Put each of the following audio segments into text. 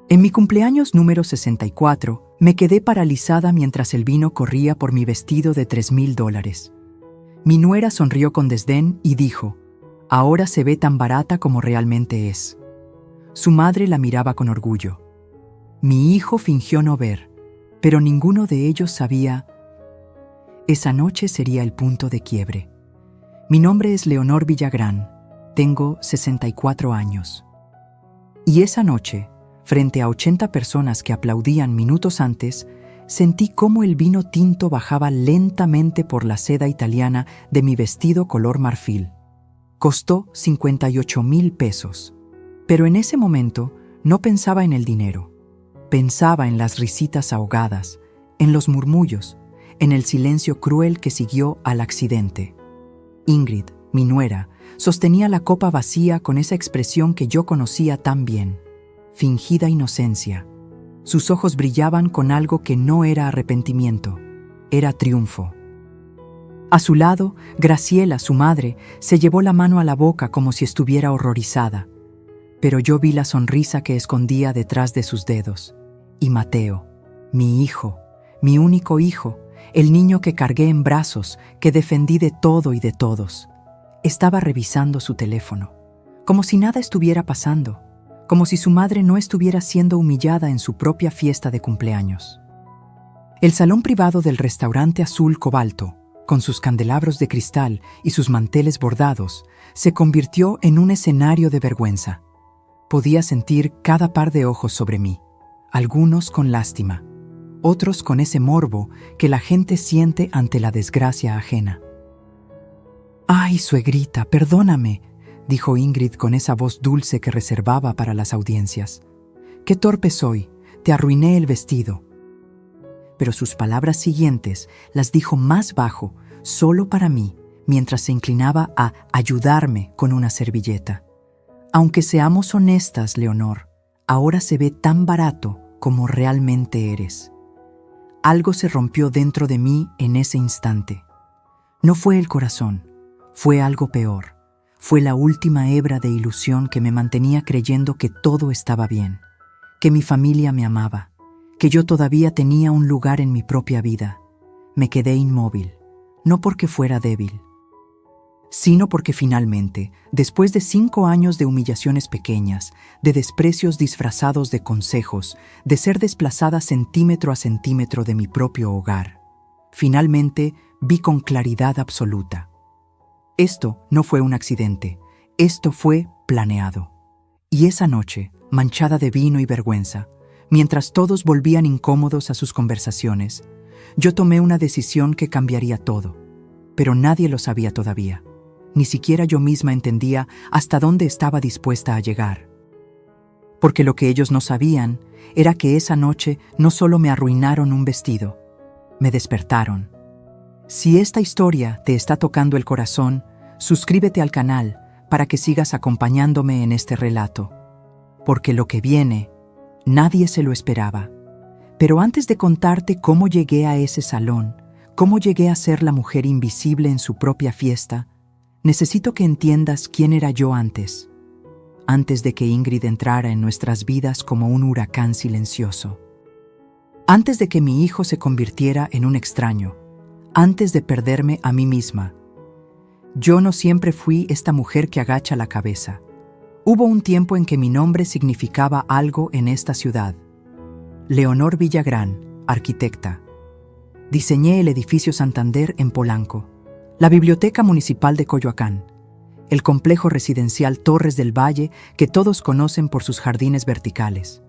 En mi cumpleaños número 64, me quedé paralizada mientras el vino corría por mi vestido de $3,000. Mi nuera sonrió con desdén y dijo: «Ahora se ve tan barata como realmente es». Su madre la miraba con orgullo. Mi hijo fingió no ver, pero ninguno de ellos sabía. Esa noche sería el punto de quiebre. Mi nombre es Leonor Villagrán, tengo 64 años. Y esa noche, frente a 80 personas que aplaudían minutos antes, sentí cómo el vino tinto bajaba lentamente por la seda italiana de mi vestido color marfil. Costó $58,000, pero en ese momento no pensaba en el dinero. Pensaba en las risitas ahogadas, en los murmullos, en el silencio cruel que siguió al accidente. Ingrid, mi nuera, sostenía la copa vacía con esa expresión que yo conocía tan bien, fingida inocencia. Sus ojos brillaban con algo que no era arrepentimiento, era triunfo. A su lado, Graciela, su madre, se llevó la mano a la boca como si estuviera horrorizada, pero yo vi la sonrisa que escondía detrás de sus dedos. Y Mateo, mi hijo, mi único hijo, el niño que cargué en brazos, que defendí de todo y de todos, estaba revisando su teléfono, como si nada estuviera pasando, como si su madre no estuviera siendo humillada en su propia fiesta de cumpleaños. El salón privado del restaurante azul cobalto, con sus candelabros de cristal y sus manteles bordados, se convirtió en un escenario de vergüenza. Podía sentir cada par de ojos sobre mí, algunos con lástima, otros con ese morbo que la gente siente ante la desgracia ajena. «Ay, suegrita, perdóname», dijo Ingrid con esa voz dulce que reservaba para las audiencias. «Qué torpe soy, te arruiné el vestido». Pero sus palabras siguientes las dijo más bajo, solo para mí, mientras se inclinaba a ayudarme con una servilleta. «Aunque seamos honestas, Leonor, ahora se ve tan barato como realmente eres». Algo se rompió dentro de mí en ese instante. No fue el corazón, fue algo peor. Fue la última hebra de ilusión que me mantenía creyendo que todo estaba bien, que mi familia me amaba, que yo todavía tenía un lugar en mi propia vida. Me quedé inmóvil, no porque fuera débil, sino porque finalmente, después de 5 años de humillaciones pequeñas, de desprecios disfrazados de consejos, de ser desplazada centímetro a centímetro de mi propio hogar, finalmente vi con claridad absoluta. Esto no fue un accidente, esto fue planeado. Y esa noche, manchada de vino y vergüenza, mientras todos volvían incómodos a sus conversaciones, yo tomé una decisión que cambiaría todo, pero nadie lo sabía todavía. Ni siquiera yo misma entendía hasta dónde estaba dispuesta a llegar. Porque lo que ellos no sabían era que esa noche no solo me arruinaron un vestido, me despertaron. Si esta historia te está tocando el corazón, suscríbete al canal para que sigas acompañándome en este relato. Porque lo que viene, nadie se lo esperaba. Pero antes de contarte cómo llegué a ese salón, cómo llegué a ser la mujer invisible en su propia fiesta, necesito que entiendas quién era yo antes de que Ingrid entrara en nuestras vidas como un huracán silencioso. Antes de que mi hijo se convirtiera en un extraño, antes de perderme a mí misma. Yo no siempre fui esta mujer que agacha la cabeza. Hubo un tiempo en que mi nombre significaba algo en esta ciudad. Leonor Villagrán, arquitecta. Diseñé el edificio Santander en Polanco, la Biblioteca Municipal de Coyoacán, el complejo residencial Torres del Valle que todos conocen por sus jardines verticales.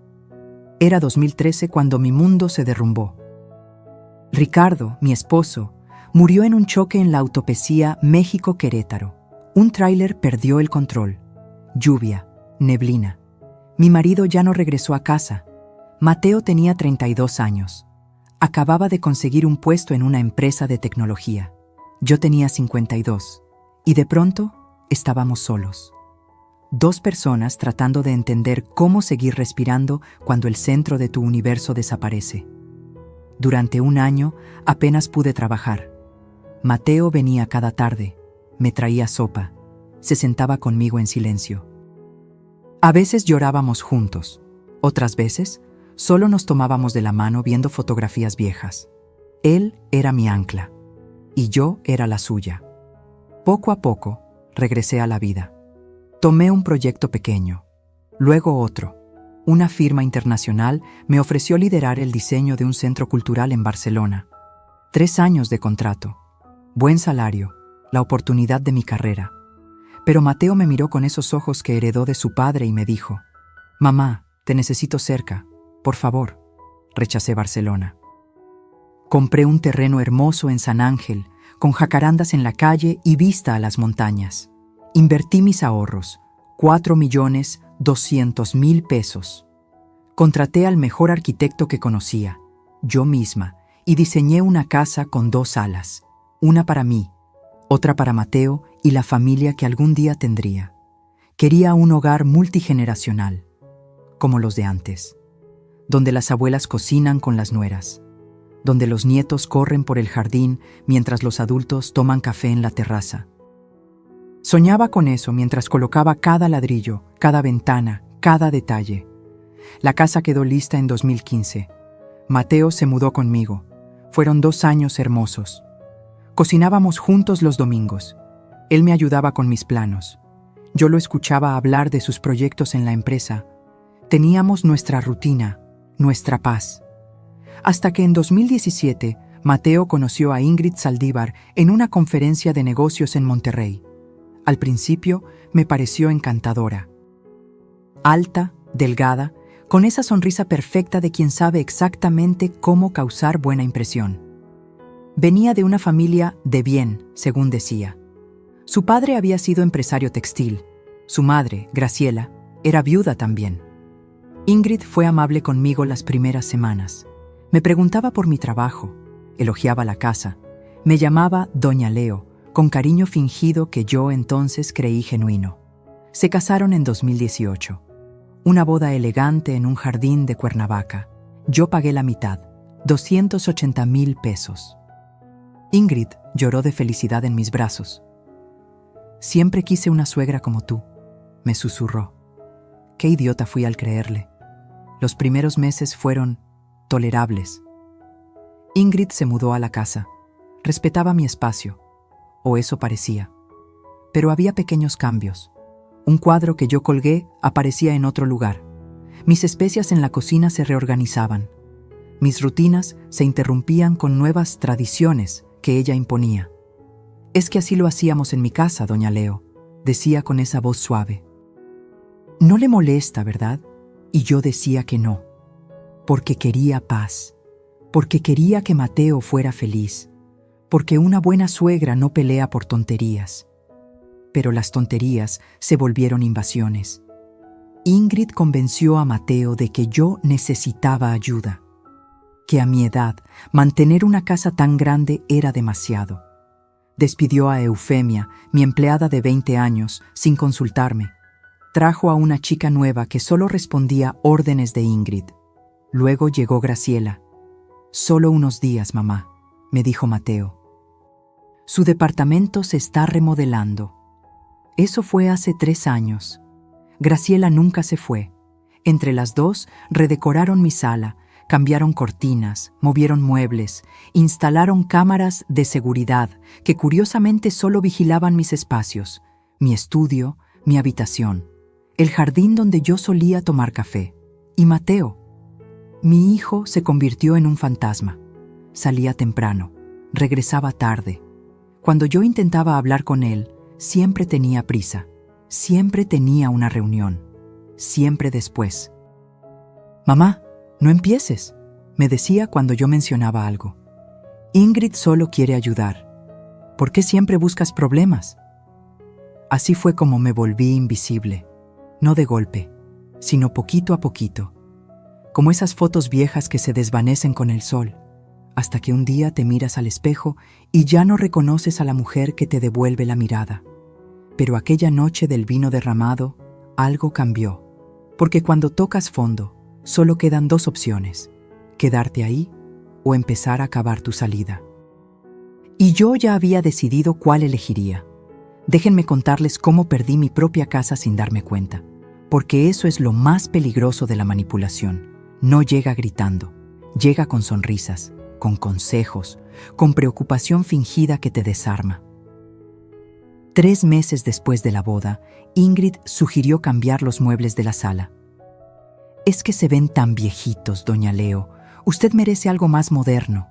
Era 2013 cuando mi mundo se derrumbó. Ricardo, mi esposo, murió en un choque en la autopista México-Querétaro. Un tráiler perdió el control. Lluvia, neblina. Mi marido ya no regresó a casa. Mateo tenía 32 años. Acababa de conseguir un puesto en una empresa de tecnología. Yo tenía 52. Y de pronto, estábamos solos. 2 personas tratando de entender cómo seguir respirando cuando el centro de tu universo desaparece. Durante 1 año, apenas pude trabajar. Mateo venía cada tarde, me traía sopa, se sentaba conmigo en silencio. A veces llorábamos juntos, Otras veces, solo nos tomábamos de la mano viendo fotografías viejas. Él era mi ancla, y yo era la suya. Poco a poco, regresé a la vida. Tomé un proyecto pequeño, luego otro. Una firma internacional me ofreció liderar el diseño de un centro cultural en Barcelona. 3 años de contrato, buen salario, la oportunidad de mi carrera. Pero Mateo me miró con esos ojos que heredó de su padre y me dijo: «Mamá, te necesito cerca, por favor». Rechacé Barcelona. Compré un terreno hermoso en San Ángel, con jacarandas en la calle y vista a las montañas. Invertí mis ahorros, 4.200.000 pesos. Contraté al mejor arquitecto que conocía, yo misma, y diseñé una casa con 2 salas, una para mí, otra para Mateo y la familia que algún día tendría. Quería un hogar multigeneracional, como los de antes, donde las abuelas cocinan con las nueras, donde los nietos corren por el jardín mientras los adultos toman café en la terraza. Soñaba con eso mientras colocaba cada ladrillo, cada ventana, cada detalle. La casa quedó lista en 2015. Mateo se mudó conmigo. Fueron 2 años hermosos. Cocinábamos juntos los domingos. Él me ayudaba con mis planos. Yo lo escuchaba hablar de sus proyectos en la empresa. Teníamos nuestra rutina, nuestra paz. Hasta que en 2017, Mateo conoció a Ingrid Saldívar en una conferencia de negocios en Monterrey. Al principio, me pareció encantadora. Alta, delgada, con esa sonrisa perfecta de quien sabe exactamente cómo causar buena impresión. Venía de una familia de bien, según decía. Su padre había sido empresario textil. Su madre, Graciela, era viuda también. Ingrid fue amable conmigo las primeras semanas. Me preguntaba por mi trabajo, elogiaba la casa, me llamaba Doña Leo, con cariño fingido que yo entonces creí genuino. Se casaron en 2018. Una boda elegante en un jardín de Cuernavaca. Yo pagué la mitad, 280.000 pesos. Ingrid lloró de felicidad en mis brazos. «Siempre quise una suegra como tú», me susurró. Qué idiota fui al creerle. Los primeros meses fueron tolerables. Ingrid se mudó a la casa. Respetaba mi espacio, o eso parecía. Pero había pequeños cambios. Un cuadro que yo colgué aparecía en otro lugar. Mis especias en la cocina se reorganizaban. Mis rutinas se interrumpían con nuevas tradiciones que ella imponía. «Es que así lo hacíamos en mi casa, doña Leo», decía con esa voz suave. «No le molesta, ¿verdad?». Y yo decía que no, porque quería paz, porque quería que Mateo fuera feliz, porque una buena suegra no pelea por tonterías. Pero las tonterías se volvieron invasiones. Ingrid convenció a Mateo de que yo necesitaba ayuda, que a mi edad mantener una casa tan grande era demasiado. Despidió a Eufemia, mi empleada de 20 años, sin consultarme. Trajo a una chica nueva que solo respondía órdenes de Ingrid. Luego llegó Graciela. «Solo unos días, mamá», me dijo Mateo. «Su departamento se está remodelando». Eso fue hace 3 años. Graciela nunca se fue. Entre las dos redecoraron mi sala, cambiaron cortinas, movieron muebles, instalaron cámaras de seguridad que curiosamente solo vigilaban mis espacios, mi estudio, mi habitación, el jardín donde yo solía tomar café. Y Mateo, mi hijo, se convirtió en un fantasma. Salía temprano, regresaba tarde. Cuando yo intentaba hablar con él, siempre tenía prisa, siempre tenía una reunión, siempre después. «Mamá, no empieces», me decía cuando yo mencionaba algo. «Ingrid solo quiere ayudar. ¿Por qué siempre buscas problemas?». Así fue como me volví invisible, no de golpe, sino poquito a poquito, como esas fotos viejas que se desvanecen con el sol, hasta que un día te miras al espejo y ya no reconoces a la mujer que te devuelve la mirada. Pero aquella noche del vino derramado, algo cambió, porque cuando tocas fondo, solo quedan 2 opciones: quedarte ahí o empezar a acabar tu salida. Y yo ya había decidido cuál elegiría. Déjenme contarles cómo perdí mi propia casa sin darme cuenta. porque eso es lo más peligroso de la manipulación. No llega gritando, llega con sonrisas, con consejos, con preocupación fingida que te desarma. 3 meses después de la boda, Ingrid sugirió cambiar los muebles de la sala. «Es que se ven tan viejitos, doña Leo. Usted merece algo más moderno».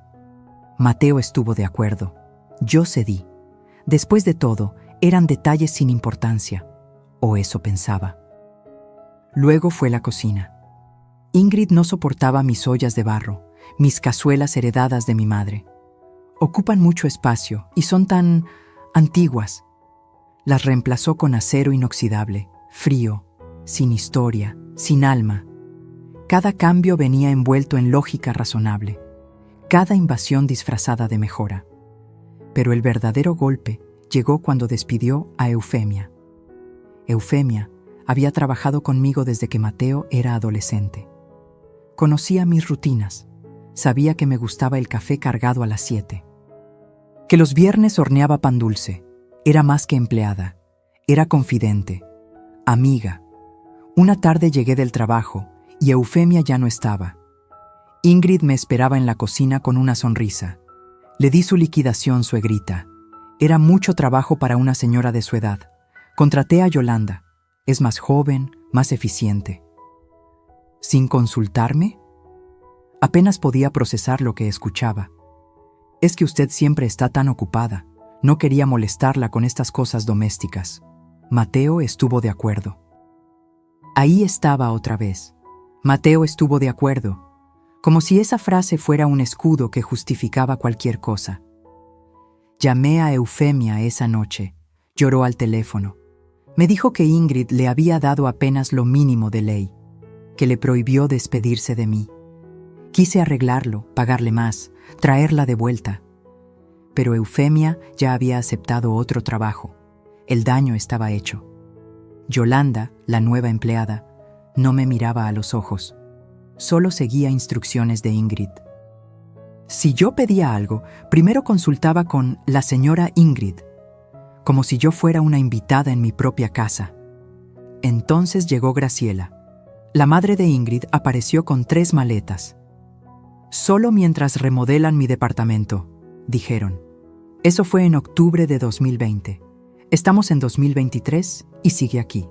Mateo estuvo de acuerdo. Yo cedí. Después de todo, eran detalles sin importancia, o eso pensaba. Luego fue la cocina. Ingrid no soportaba mis ollas de barro, mis cazuelas heredadas de mi madre. Ocupan mucho espacio y son tan antiguas. Las reemplazó con acero inoxidable, frío, sin historia, sin alma. Cada cambio venía envuelto en lógica razonable, cada invasión disfrazada de mejora. Pero el verdadero golpe llegó cuando despidió a Eufemia. Eufemia había trabajado conmigo desde que Mateo era adolescente. Conocía mis rutinas, sabía que me gustaba el café cargado a las 7. Que los viernes horneaba pan dulce. Era más que empleada, era confidente, amiga. Una tarde llegué del trabajo y Eufemia ya no estaba. Ingrid me esperaba en la cocina con una sonrisa. Le di su liquidación, suegrita. Era mucho trabajo para una señora de su edad. Contraté a Yolanda. Es más joven, más eficiente. ¿Sin consultarme? Apenas podía procesar lo que escuchaba. Es que usted siempre está tan ocupada. No quería molestarla con estas cosas domésticas. Mateo estuvo de acuerdo. Ahí estaba otra vez. Mateo estuvo de acuerdo, como si esa frase fuera un escudo que justificaba cualquier cosa. Llamé a Eufemia esa noche. Lloró al teléfono. Me dijo que Ingrid le había dado apenas lo mínimo de ley, que le prohibió despedirse de mí. Quise arreglarlo, pagarle más, traerla de vuelta. Pero Eufemia ya había aceptado otro trabajo. El daño estaba hecho. Yolanda, la nueva empleada, no me miraba a los ojos. Solo seguía instrucciones de Ingrid. Si yo pedía algo, primero consultaba con la señora Ingrid, como si yo fuera una invitada en mi propia casa. Entonces llegó Graciela. La madre de Ingrid apareció con 3 maletas. «Solo mientras remodelan mi departamento», dijeron. Eso fue en octubre de 2020. Estamos en 2023 y sigue aquí.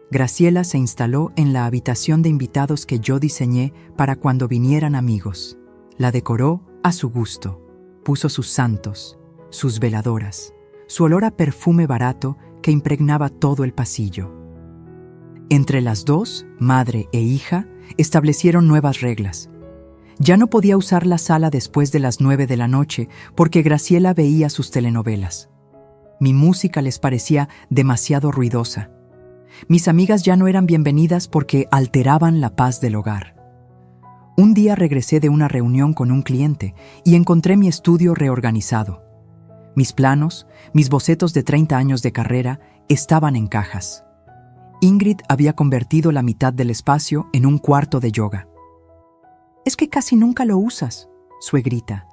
Graciela se instaló en la habitación de invitados que yo diseñé para cuando vinieran amigos. La decoró a su gusto. Puso sus santos, sus veladoras, su olor a perfume barato que impregnaba todo el pasillo. Entre las dos, madre e hija, establecieron nuevas reglas. Ya no podía usar la sala después de las 9 de la noche porque Graciela veía sus telenovelas. Mi música les parecía demasiado ruidosa. Mis amigas ya no eran bienvenidas porque alteraban la paz del hogar. Un día regresé de una reunión con un cliente y encontré mi estudio reorganizado. Mis planos, mis bocetos de 30 años de carrera, estaban en cajas. Ingrid había convertido la mitad del espacio en un cuarto de yoga. «Es que casi nunca lo usas», suegrita,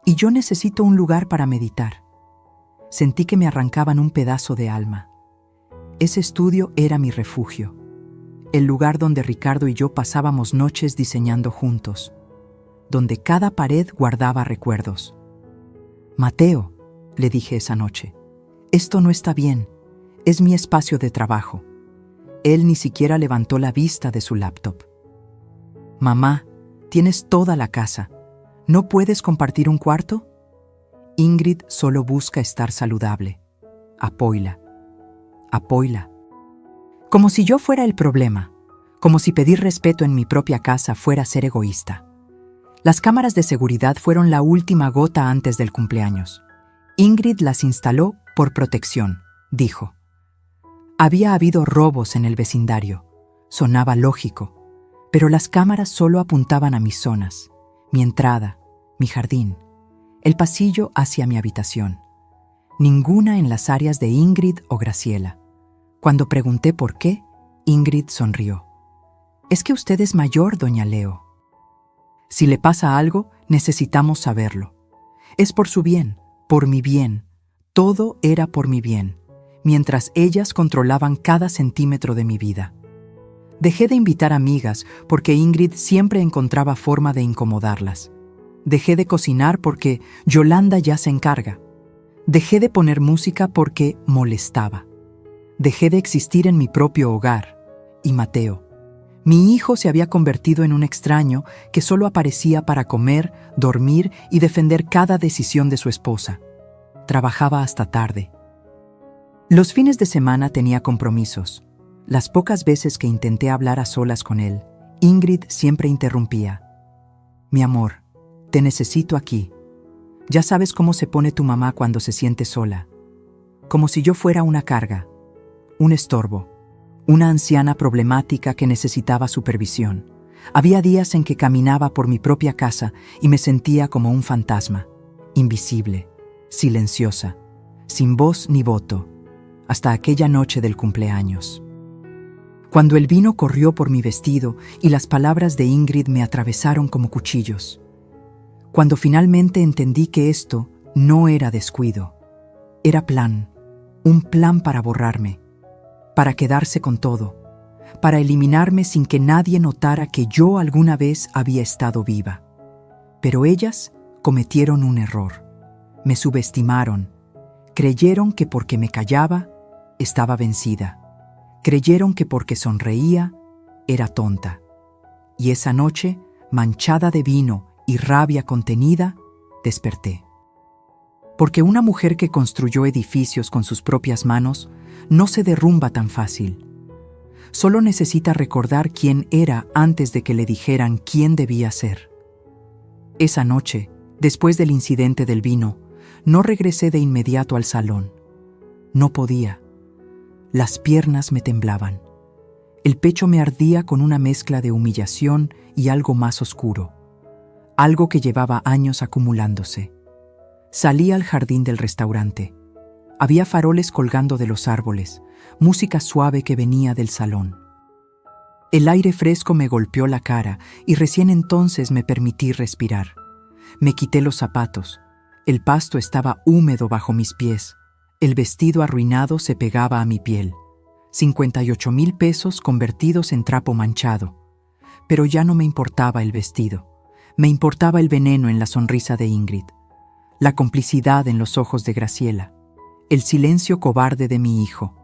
«y yo necesito un lugar para meditar». Sentí que me arrancaban un pedazo de alma. Ese estudio era mi refugio, el lugar donde Ricardo y yo pasábamos noches diseñando juntos, donde cada pared guardaba recuerdos. «Mateo», le dije esa noche, «esto no está bien, es mi espacio de trabajo». Él ni siquiera levantó la vista de su laptop. «Mamá, tienes toda la casa. ¿No puedes compartir un cuarto?» Ingrid solo busca estar saludable. Apóyala. Apóyala. Como si yo fuera el problema. Como si pedir respeto en mi propia casa fuera ser egoísta. Las cámaras de seguridad fueron la última gota antes del cumpleaños. Ingrid las instaló por protección, dijo. Había habido robos en el vecindario. Sonaba lógico. Pero las cámaras solo apuntaban a mis zonas, mi entrada, mi jardín, el pasillo hacia mi habitación. Ninguna en las áreas de Ingrid o Graciela. Cuando pregunté por qué, Ingrid sonrió. «Es que usted es mayor, doña Leo. Si le pasa algo, necesitamos saberlo. Es por su bien, por mi bien. Todo era por mi bien, mientras ellas controlaban cada centímetro de mi vida». Dejé de invitar amigas porque Ingrid siempre encontraba forma de incomodarlas. Dejé de cocinar porque Yolanda ya se encarga. Dejé de poner música porque molestaba. Dejé de existir en mi propio hogar. Y Mateo, mi hijo, se había convertido en un extraño que solo aparecía para comer, dormir y defender cada decisión de su esposa. Trabajaba hasta tarde. Los fines de semana tenía compromisos. Las pocas veces que intenté hablar a solas con él, Ingrid siempre interrumpía. Mi amor, te necesito aquí. Ya sabes cómo se pone tu mamá cuando se siente sola. Como si yo fuera una carga, un estorbo, una anciana problemática que necesitaba supervisión. Había días en que caminaba por mi propia casa y me sentía como un fantasma, invisible, silenciosa, sin voz ni voto, hasta aquella noche del cumpleaños. Cuando el vino corrió por mi vestido y las palabras de Ingrid me atravesaron como cuchillos. Cuando finalmente entendí que esto no era descuido, era plan, un plan para borrarme, para quedarse con todo, para eliminarme sin que nadie notara que yo alguna vez había estado viva. Pero ellas cometieron un error. Me subestimaron. Creyeron que porque me callaba, estaba vencida. Creyeron que porque sonreía, era tonta. Y esa noche, manchada de vino y rabia contenida, desperté. Porque una mujer que construyó edificios con sus propias manos no se derrumba tan fácil. Solo necesita recordar quién era antes de que le dijeran quién debía ser. Esa noche, después del incidente del vino, no regresé de inmediato al salón. No podía. Las piernas me temblaban. El pecho me ardía con una mezcla de humillación y algo más oscuro. Algo que llevaba años acumulándose. Salí al jardín del restaurante. Había faroles colgando de los árboles, música suave que venía del salón. El aire fresco me golpeó la cara y recién entonces me permití respirar. Me quité los zapatos. El pasto estaba húmedo bajo mis pies. El vestido arruinado se pegaba a mi piel. 58,000 pesos convertidos en trapo manchado. Pero ya no me importaba el vestido. Me importaba el veneno en la sonrisa de Ingrid, la complicidad en los ojos de Graciela, el silencio cobarde de mi hijo.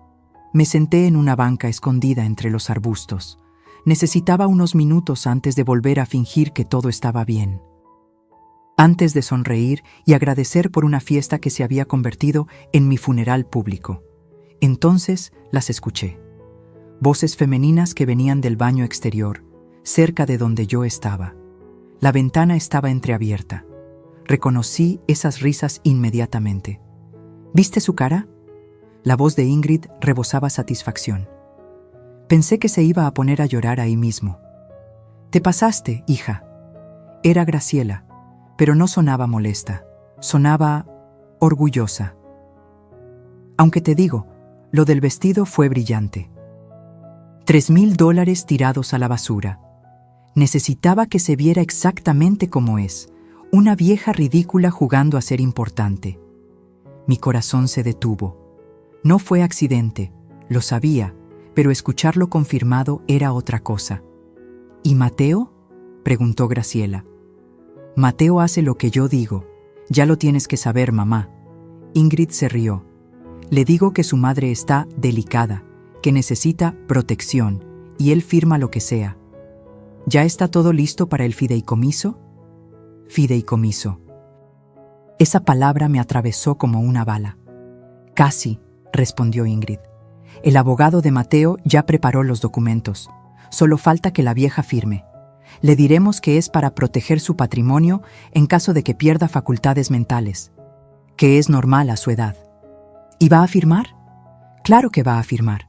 Me senté en una banca escondida entre los arbustos. Necesitaba unos minutos antes de volver a fingir que todo estaba bien. Antes de sonreír y agradecer por una fiesta que se había convertido en mi funeral público. Entonces las escuché. Voces femeninas que venían del baño exterior, cerca de donde yo estaba. La ventana estaba entreabierta. Reconocí esas risas inmediatamente. ¿Viste su cara? La voz de Ingrid rebosaba satisfacción. Pensé que se iba a poner a llorar ahí mismo. «Te pasaste, hija». Era Graciela, pero no sonaba molesta. Sonaba orgullosa. Aunque te digo, lo del vestido fue brillante. $3,000 tirados a la basura. Necesitaba que se viera exactamente como es, una vieja ridícula jugando a ser importante. Mi corazón se detuvo. No fue accidente, lo sabía, pero escucharlo confirmado era otra cosa. ¿Y Mateo?, preguntó Graciela. Mateo hace lo que yo digo. Ya lo tienes que saber, mamá. Ingrid se rió. Le digo que su madre está delicada, que necesita protección, y él firma lo que sea. ¿Ya está todo listo para el fideicomiso? Fideicomiso. Esa palabra me atravesó como una bala. Casi, respondió Ingrid. El abogado de Mateo ya preparó los documentos. Solo falta que la vieja firme. Le diremos que es para proteger su patrimonio en caso de que pierda facultades mentales, que es normal a su edad. ¿Y va a firmar? Claro que va a firmar.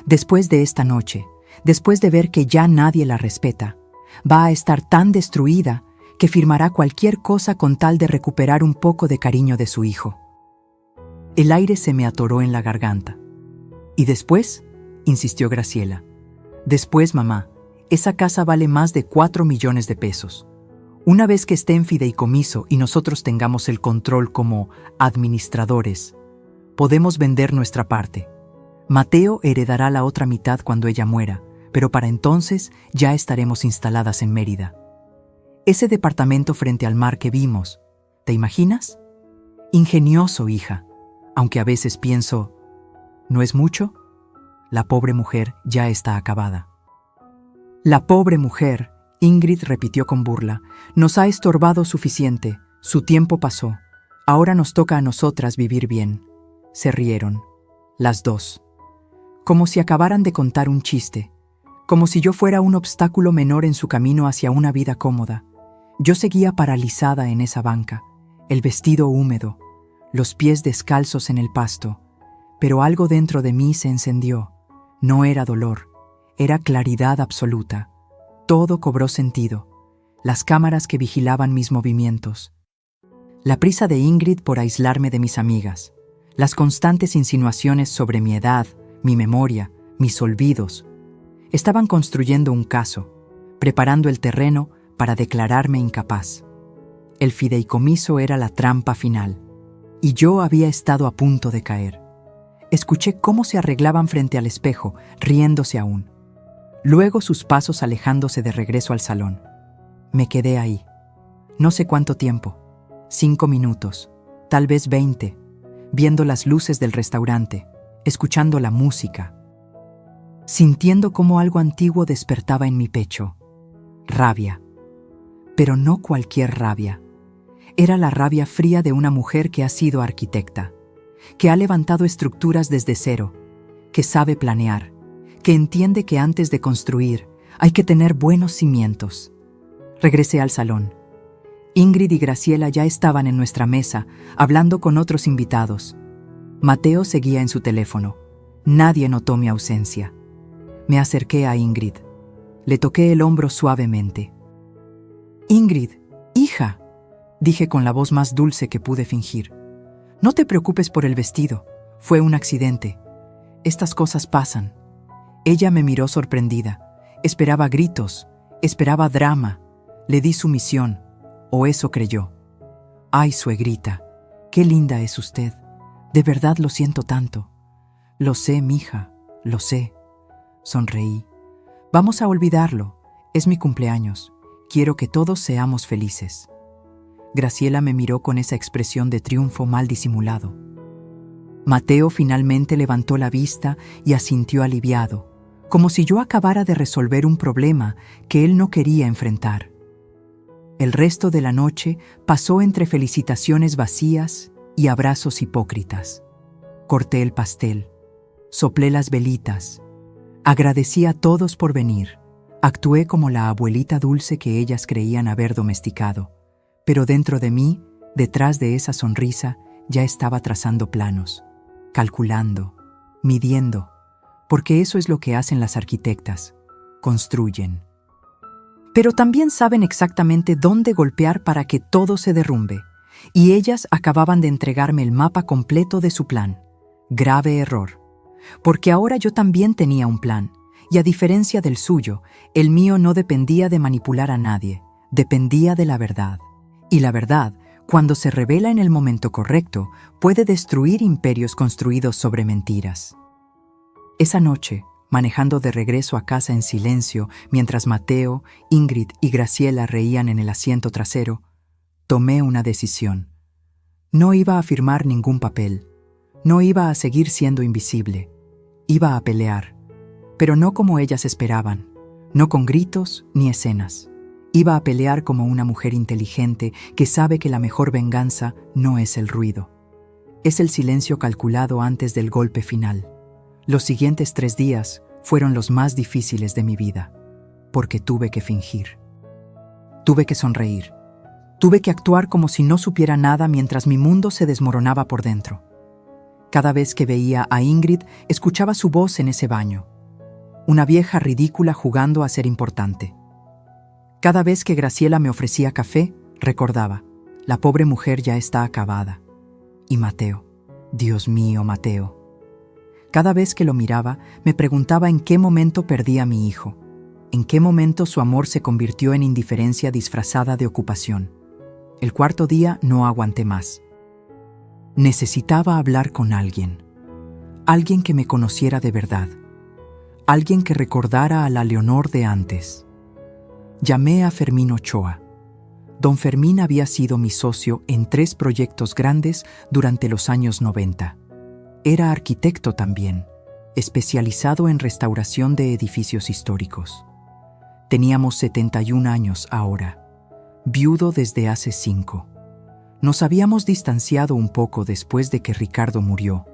Después de esta noche, después de ver que ya nadie la respeta, va a estar tan destruida que firmará cualquier cosa con tal de recuperar un poco de cariño de su hijo. El aire se me atoró en la garganta. ¿Y después?, insistió Graciela. Después, mamá, esa casa vale más de 4 millones de pesos. Una vez que esté en fideicomiso y nosotros tengamos el control como administradores, podemos vender nuestra parte. Mateo heredará la otra mitad cuando ella muera, pero para entonces ya estaremos instaladas en Mérida. Ese departamento frente al mar que vimos, ¿te imaginas? Ingenioso, hija, aunque a veces pienso, ¿no es mucho? La pobre mujer ya está acabada. La pobre mujer, Ingrid repitió con burla, nos ha estorbado suficiente, su tiempo pasó, ahora nos toca a nosotras vivir bien. Se rieron, las dos, como si acabaran de contar un chiste, como si yo fuera un obstáculo menor en su camino hacia una vida cómoda. Yo seguía paralizada en esa banca, el vestido húmedo, los pies descalzos en el pasto, pero algo dentro de mí se encendió. No era dolor, era claridad absoluta. Todo cobró sentido, las cámaras que vigilaban mis movimientos, la prisa de Ingrid por aislarme de mis amigas, las constantes insinuaciones sobre mi edad, mi memoria, mis olvidos. Estaban construyendo un caso, preparando el terreno para declararme incapaz. El fideicomiso era la trampa final, y yo había estado a punto de caer. Escuché cómo se arreglaban frente al espejo, riéndose aún. Luego sus pasos alejándose de regreso al salón. Me quedé ahí. No sé cuánto tiempo, 5 minutos, tal vez 20, viendo las luces del restaurante, escuchando la música, sintiendo cómo algo antiguo despertaba en mi pecho. Rabia. Pero no cualquier rabia. Era la rabia fría de una mujer que ha sido arquitecta, que ha levantado estructuras desde cero, que sabe planear, que entiende que antes de construir hay que tener buenos cimientos. Regresé al salón. Ingrid y Graciela ya estaban en nuestra mesa, hablando con otros invitados. Mateo seguía en su teléfono. Nadie notó mi ausencia. Me acerqué a Ingrid. Le toqué el hombro suavemente. «Ingrid, hija», dije con la voz más dulce que pude fingir. «No te preocupes por el vestido. Fue un accidente. Estas cosas pasan». Ella me miró sorprendida. Esperaba gritos, esperaba drama. Le di sumisión, o eso creyó. «Ay, suegrita, qué linda es usted. De verdad lo siento tanto». «Lo sé, mija, lo sé». Sonreí. «Vamos a olvidarlo. Es mi cumpleaños. Quiero que todos seamos felices». Graciela me miró con esa expresión de triunfo mal disimulado. Mateo finalmente levantó la vista y asintió aliviado, como si yo acabara de resolver un problema que él no quería enfrentar. El resto de la noche pasó entre felicitaciones vacías y abrazos hipócritas. Corté el pastel, soplé las velitas, agradecí a todos por venir, actué como la abuelita dulce que ellas creían haber domesticado, pero dentro de mí, detrás de esa sonrisa, ya estaba trazando planos, calculando, midiendo, porque eso es lo que hacen las arquitectas, construyen. Pero también saben exactamente dónde golpear para que todo se derrumbe, y ellas acababan de entregarme el mapa completo de su plan. Grave error, porque ahora yo también tenía un plan, y a diferencia del suyo, el mío no dependía de manipular a nadie, dependía de la verdad. Y la verdad, cuando se revela en el momento correcto, puede destruir imperios construidos sobre mentiras. Esa noche, manejando de regreso a casa en silencio, mientras Mateo, Ingrid y Graciela reían en el asiento trasero, tomé una decisión. No iba a firmar ningún papel, no iba a seguir siendo invisible, iba a pelear, pero no como ellas esperaban, no con gritos ni escenas. Iba a pelear como una mujer inteligente que sabe que la mejor venganza no es el ruido. Es el silencio calculado antes del golpe final. Los siguientes 3 días fueron los más difíciles de mi vida, porque tuve que fingir. Tuve que sonreír. Tuve que actuar como si no supiera nada mientras mi mundo se desmoronaba por dentro. Cada vez que veía a Ingrid, escuchaba su voz en ese baño. Una vieja ridícula jugando a ser importante. Cada vez que Graciela me ofrecía café, recordaba, la pobre mujer ya está acabada. Y Mateo, Dios mío, Mateo. Cada vez que lo miraba, me preguntaba en qué momento perdí a mi hijo, en qué momento su amor se convirtió en indiferencia disfrazada de ocupación. El 4.º día no aguanté más. Necesitaba hablar con alguien que me conociera de verdad, alguien que recordara a la Leonor de antes. Llamé a Fermín Ochoa. Don Fermín había sido mi socio en 3 proyectos grandes durante los años 90. Era arquitecto también, especializado en restauración de edificios históricos. Teníamos 71 años ahora, viudo desde hace 5. Nos habíamos distanciado un poco después de que Ricardo murió,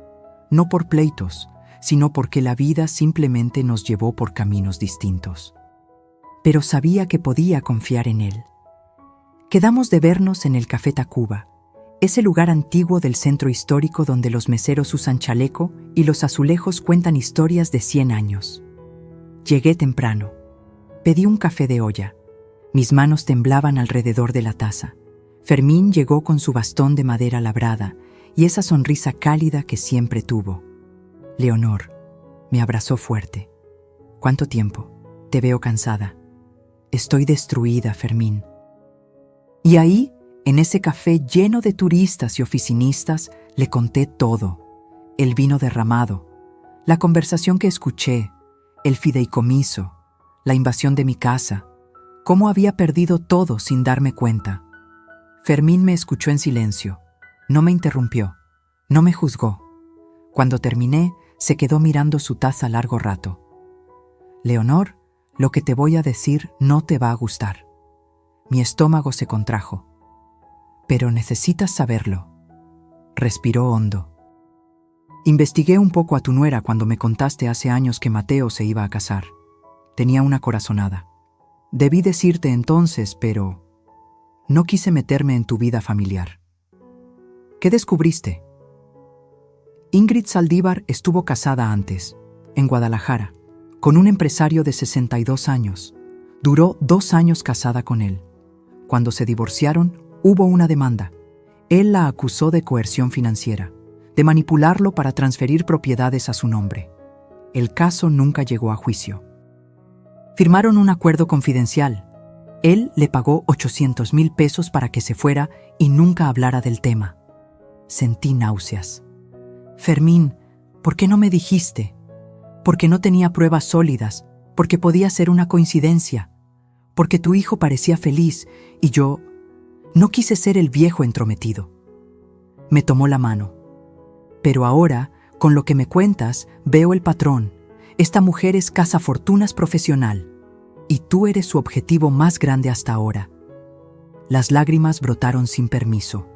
no por pleitos, sino porque la vida simplemente nos llevó por caminos distintos. Pero sabía que podía confiar en él. Quedamos de vernos en el Café Tacuba, ese lugar antiguo del centro histórico donde los meseros usan chaleco y los azulejos cuentan historias de 100 años. Llegué temprano. Pedí un café de olla. Mis manos temblaban alrededor de la taza. Fermín llegó con su bastón de madera labrada y esa sonrisa cálida que siempre tuvo. Leonor, me abrazó fuerte. ¿Cuánto tiempo? Te veo cansada. Estoy destruida, Fermín. Y ahí, en ese café lleno de turistas y oficinistas, le conté todo. El vino derramado, la conversación que escuché, el fideicomiso, la invasión de mi casa, cómo había perdido todo sin darme cuenta. Fermín me escuchó en silencio, no me interrumpió, no me juzgó. Cuando terminé, se quedó mirando su taza largo rato. Leonor, lo que te voy a decir no te va a gustar. Mi estómago se contrajo. Pero necesitas saberlo. Respiró hondo. Investigué un poco a tu nuera cuando me contaste hace años que Mateo se iba a casar. Tenía una corazonada. Debí decirte entonces, pero no quise meterme en tu vida familiar. ¿Qué descubriste? Ingrid Saldívar estuvo casada antes, en Guadalajara, con un empresario de 62 años. Duró 2 años casada con él. Cuando se divorciaron, hubo una demanda. Él la acusó de coerción financiera, de manipularlo para transferir propiedades a su nombre. El caso nunca llegó a juicio. Firmaron un acuerdo confidencial. Él le pagó 800,000 pesos para que se fuera y nunca hablara del tema. Sentí náuseas. Fermín, ¿por qué no me dijiste? Porque no tenía pruebas sólidas, porque podía ser una coincidencia, porque tu hijo parecía feliz y yo no quise ser el viejo entrometido. Me tomó la mano. Pero ahora, con lo que me cuentas, veo el patrón. Esta mujer es cazafortunas profesional y tú eres su objetivo más grande hasta ahora. Las lágrimas brotaron sin permiso.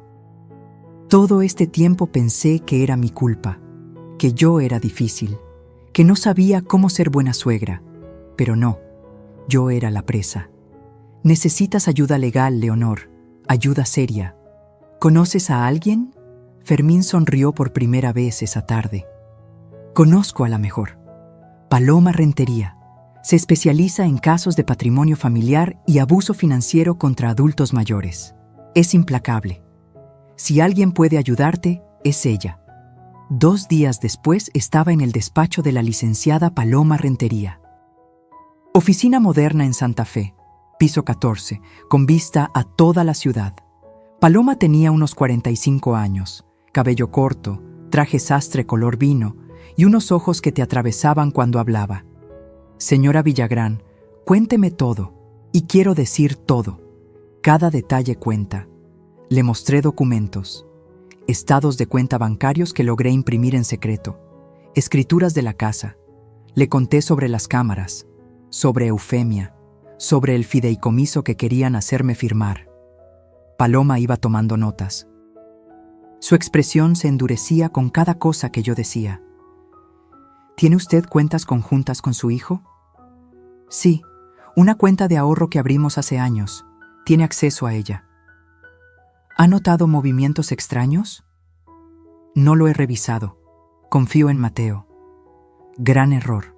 Todo este tiempo pensé que era mi culpa, que yo era difícil, que no sabía cómo ser buena suegra, pero no, yo era la presa. Necesitas ayuda legal, Leonor, ayuda seria. ¿Conoces a alguien? Fermín sonrió por primera vez esa tarde. Conozco a la mejor. Paloma Rentería. Se especializa en casos de patrimonio familiar y abuso financiero contra adultos mayores. Es implacable. Si alguien puede ayudarte, es ella. 2 días después estaba en el despacho de la licenciada Paloma Rentería. Oficina moderna en Santa Fe, piso 14, con vista a toda la ciudad. Paloma tenía unos 45 años, cabello corto, traje sastre color vino y unos ojos que te atravesaban cuando hablaba. Señora Villagrán, cuénteme todo, y quiero decir todo. Cada detalle cuenta. Le mostré documentos, estados de cuenta bancarios que logré imprimir en secreto, escrituras de la casa. Le conté sobre las cámaras, sobre Eufemia, sobre el fideicomiso que querían hacerme firmar. Paloma iba tomando notas. Su expresión se endurecía con cada cosa que yo decía. ¿Tiene usted cuentas conjuntas con su hijo? Sí, una cuenta de ahorro que abrimos hace años. Tiene acceso a ella. ¿Ha notado movimientos extraños? No lo he revisado. Confío en Mateo. Gran error.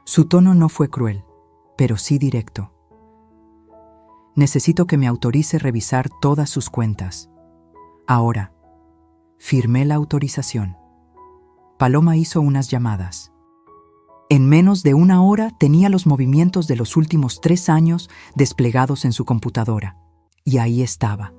Su tono no fue cruel, pero sí directo. Necesito que me autorice revisar todas sus cuentas. Ahora. Firmé la autorización. Paloma hizo unas llamadas. En menos de 1 hora tenía los movimientos de los últimos 3 años desplegados en su computadora. Y ahí estaba.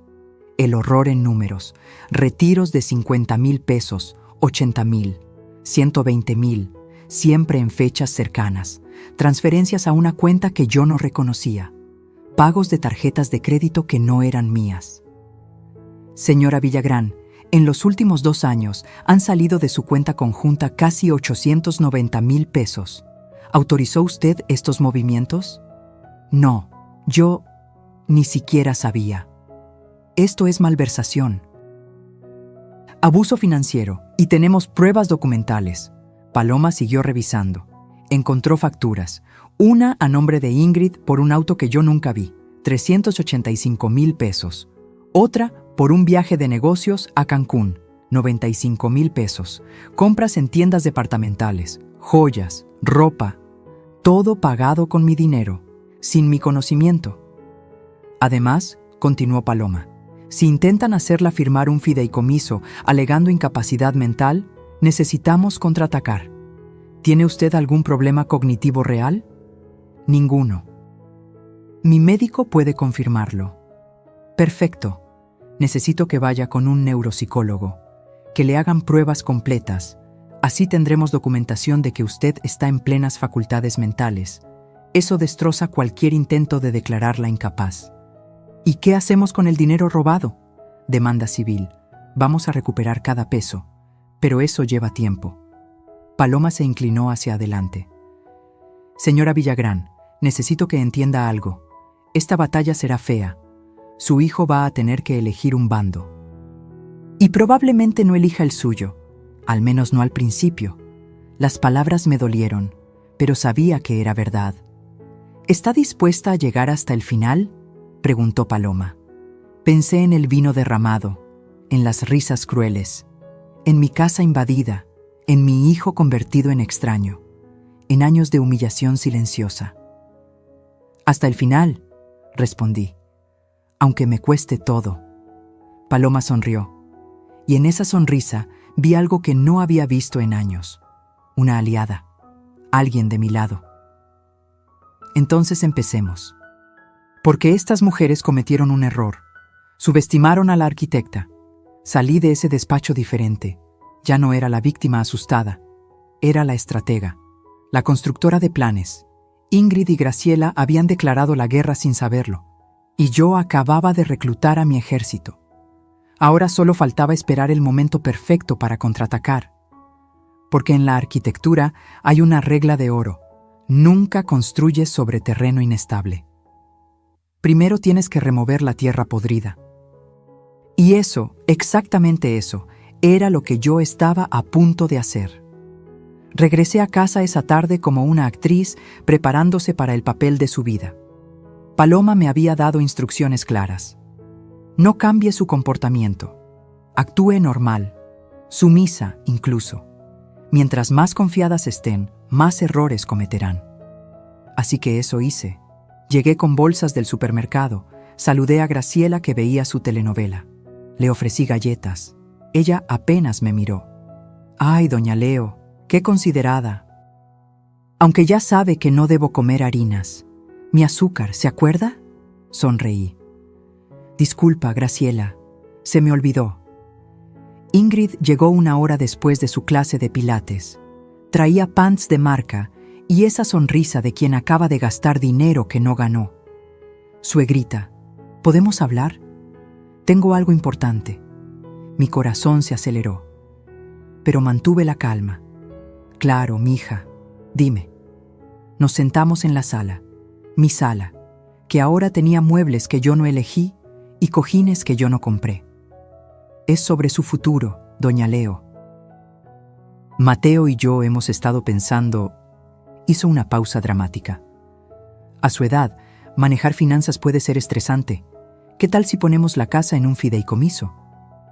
El horror en números. Retiros de 50,000 pesos, 80,000, 120,000, siempre en fechas cercanas, transferencias a una cuenta que yo no reconocía, pagos de tarjetas de crédito que no eran mías. Señora Villagrán, en los últimos 2 años han salido de su cuenta conjunta casi 890,000 pesos. ¿Autorizó usted estos movimientos? No, yo ni siquiera sabía. Esto es malversación. Abuso financiero, y tenemos pruebas documentales. Paloma siguió revisando. Encontró facturas. Una a nombre de Ingrid por un auto que yo nunca vi, 385,000 pesos. Otra por un viaje de negocios a Cancún, 95,000 pesos. Compras en tiendas departamentales, joyas, ropa. Todo pagado con mi dinero, sin mi conocimiento. Además, continuó Paloma, si intentan hacerla firmar un fideicomiso alegando incapacidad mental, necesitamos contraatacar. ¿Tiene usted algún problema cognitivo real? Ninguno. Mi médico puede confirmarlo. Perfecto. Necesito que vaya con un neuropsicólogo, que le hagan pruebas completas. Así tendremos documentación de que usted está en plenas facultades mentales. Eso destroza cualquier intento de declararla incapaz. ¿Y qué hacemos con el dinero robado? Demanda civil. Vamos a recuperar cada peso, pero eso lleva tiempo. Paloma se inclinó hacia adelante. Señora Villagrán, necesito que entienda algo. Esta batalla será fea. Su hijo va a tener que elegir un bando. Y probablemente no elija el suyo, al menos no al principio. Las palabras me dolieron, pero sabía que era verdad. ¿Está dispuesta a llegar hasta el final?, preguntó Paloma. Pensé en el vino derramado, en las risas crueles, en mi casa invadida, en mi hijo convertido en extraño, en años de humillación silenciosa. Hasta el final, respondí, aunque me cueste todo. Paloma sonrió, y en esa sonrisa vi algo que no había visto en años, una aliada, alguien de mi lado. Entonces empecemos. Porque estas mujeres cometieron un error. Subestimaron a la arquitecta. Salí de ese despacho diferente. Ya no era la víctima asustada. Era la estratega, la constructora de planes. Ingrid y Graciela habían declarado la guerra sin saberlo. Y yo acababa de reclutar a mi ejército. Ahora solo faltaba esperar el momento perfecto para contraatacar. Porque en la arquitectura hay una regla de oro. Nunca construyes sobre terreno inestable. Primero tienes que remover la tierra podrida. Y eso, exactamente eso, era lo que yo estaba a punto de hacer. Regresé a casa esa tarde como una actriz preparándose para el papel de su vida. Paloma me había dado instrucciones claras. No cambie su comportamiento. Actúe normal, sumisa incluso. Mientras más confiadas estén, más errores cometerán. Así que eso hice. Llegué con bolsas del supermercado, saludé a Graciela que veía su telenovela. Le ofrecí galletas. Ella apenas me miró. ¡Ay, doña Leo! ¡Qué considerada! Aunque ya sabe que no debo comer harinas. Mi azúcar, ¿se acuerda? Sonreí. Disculpa, Graciela. Se me olvidó. Ingrid llegó 1 hora después de su clase de pilates. Traía pants de marca y esa sonrisa de quien acaba de gastar dinero que no ganó. Suegrita, ¿podemos hablar? Tengo algo importante. Mi corazón se aceleró, pero mantuve la calma. Claro, mija, dime. Nos sentamos en la sala, mi sala, que ahora tenía muebles que yo no elegí y cojines que yo no compré. Es sobre su futuro, doña Leo. Mateo y yo hemos estado pensando. Hizo una pausa dramática. A su edad, manejar finanzas puede ser estresante. ¿Qué tal si ponemos la casa en un fideicomiso?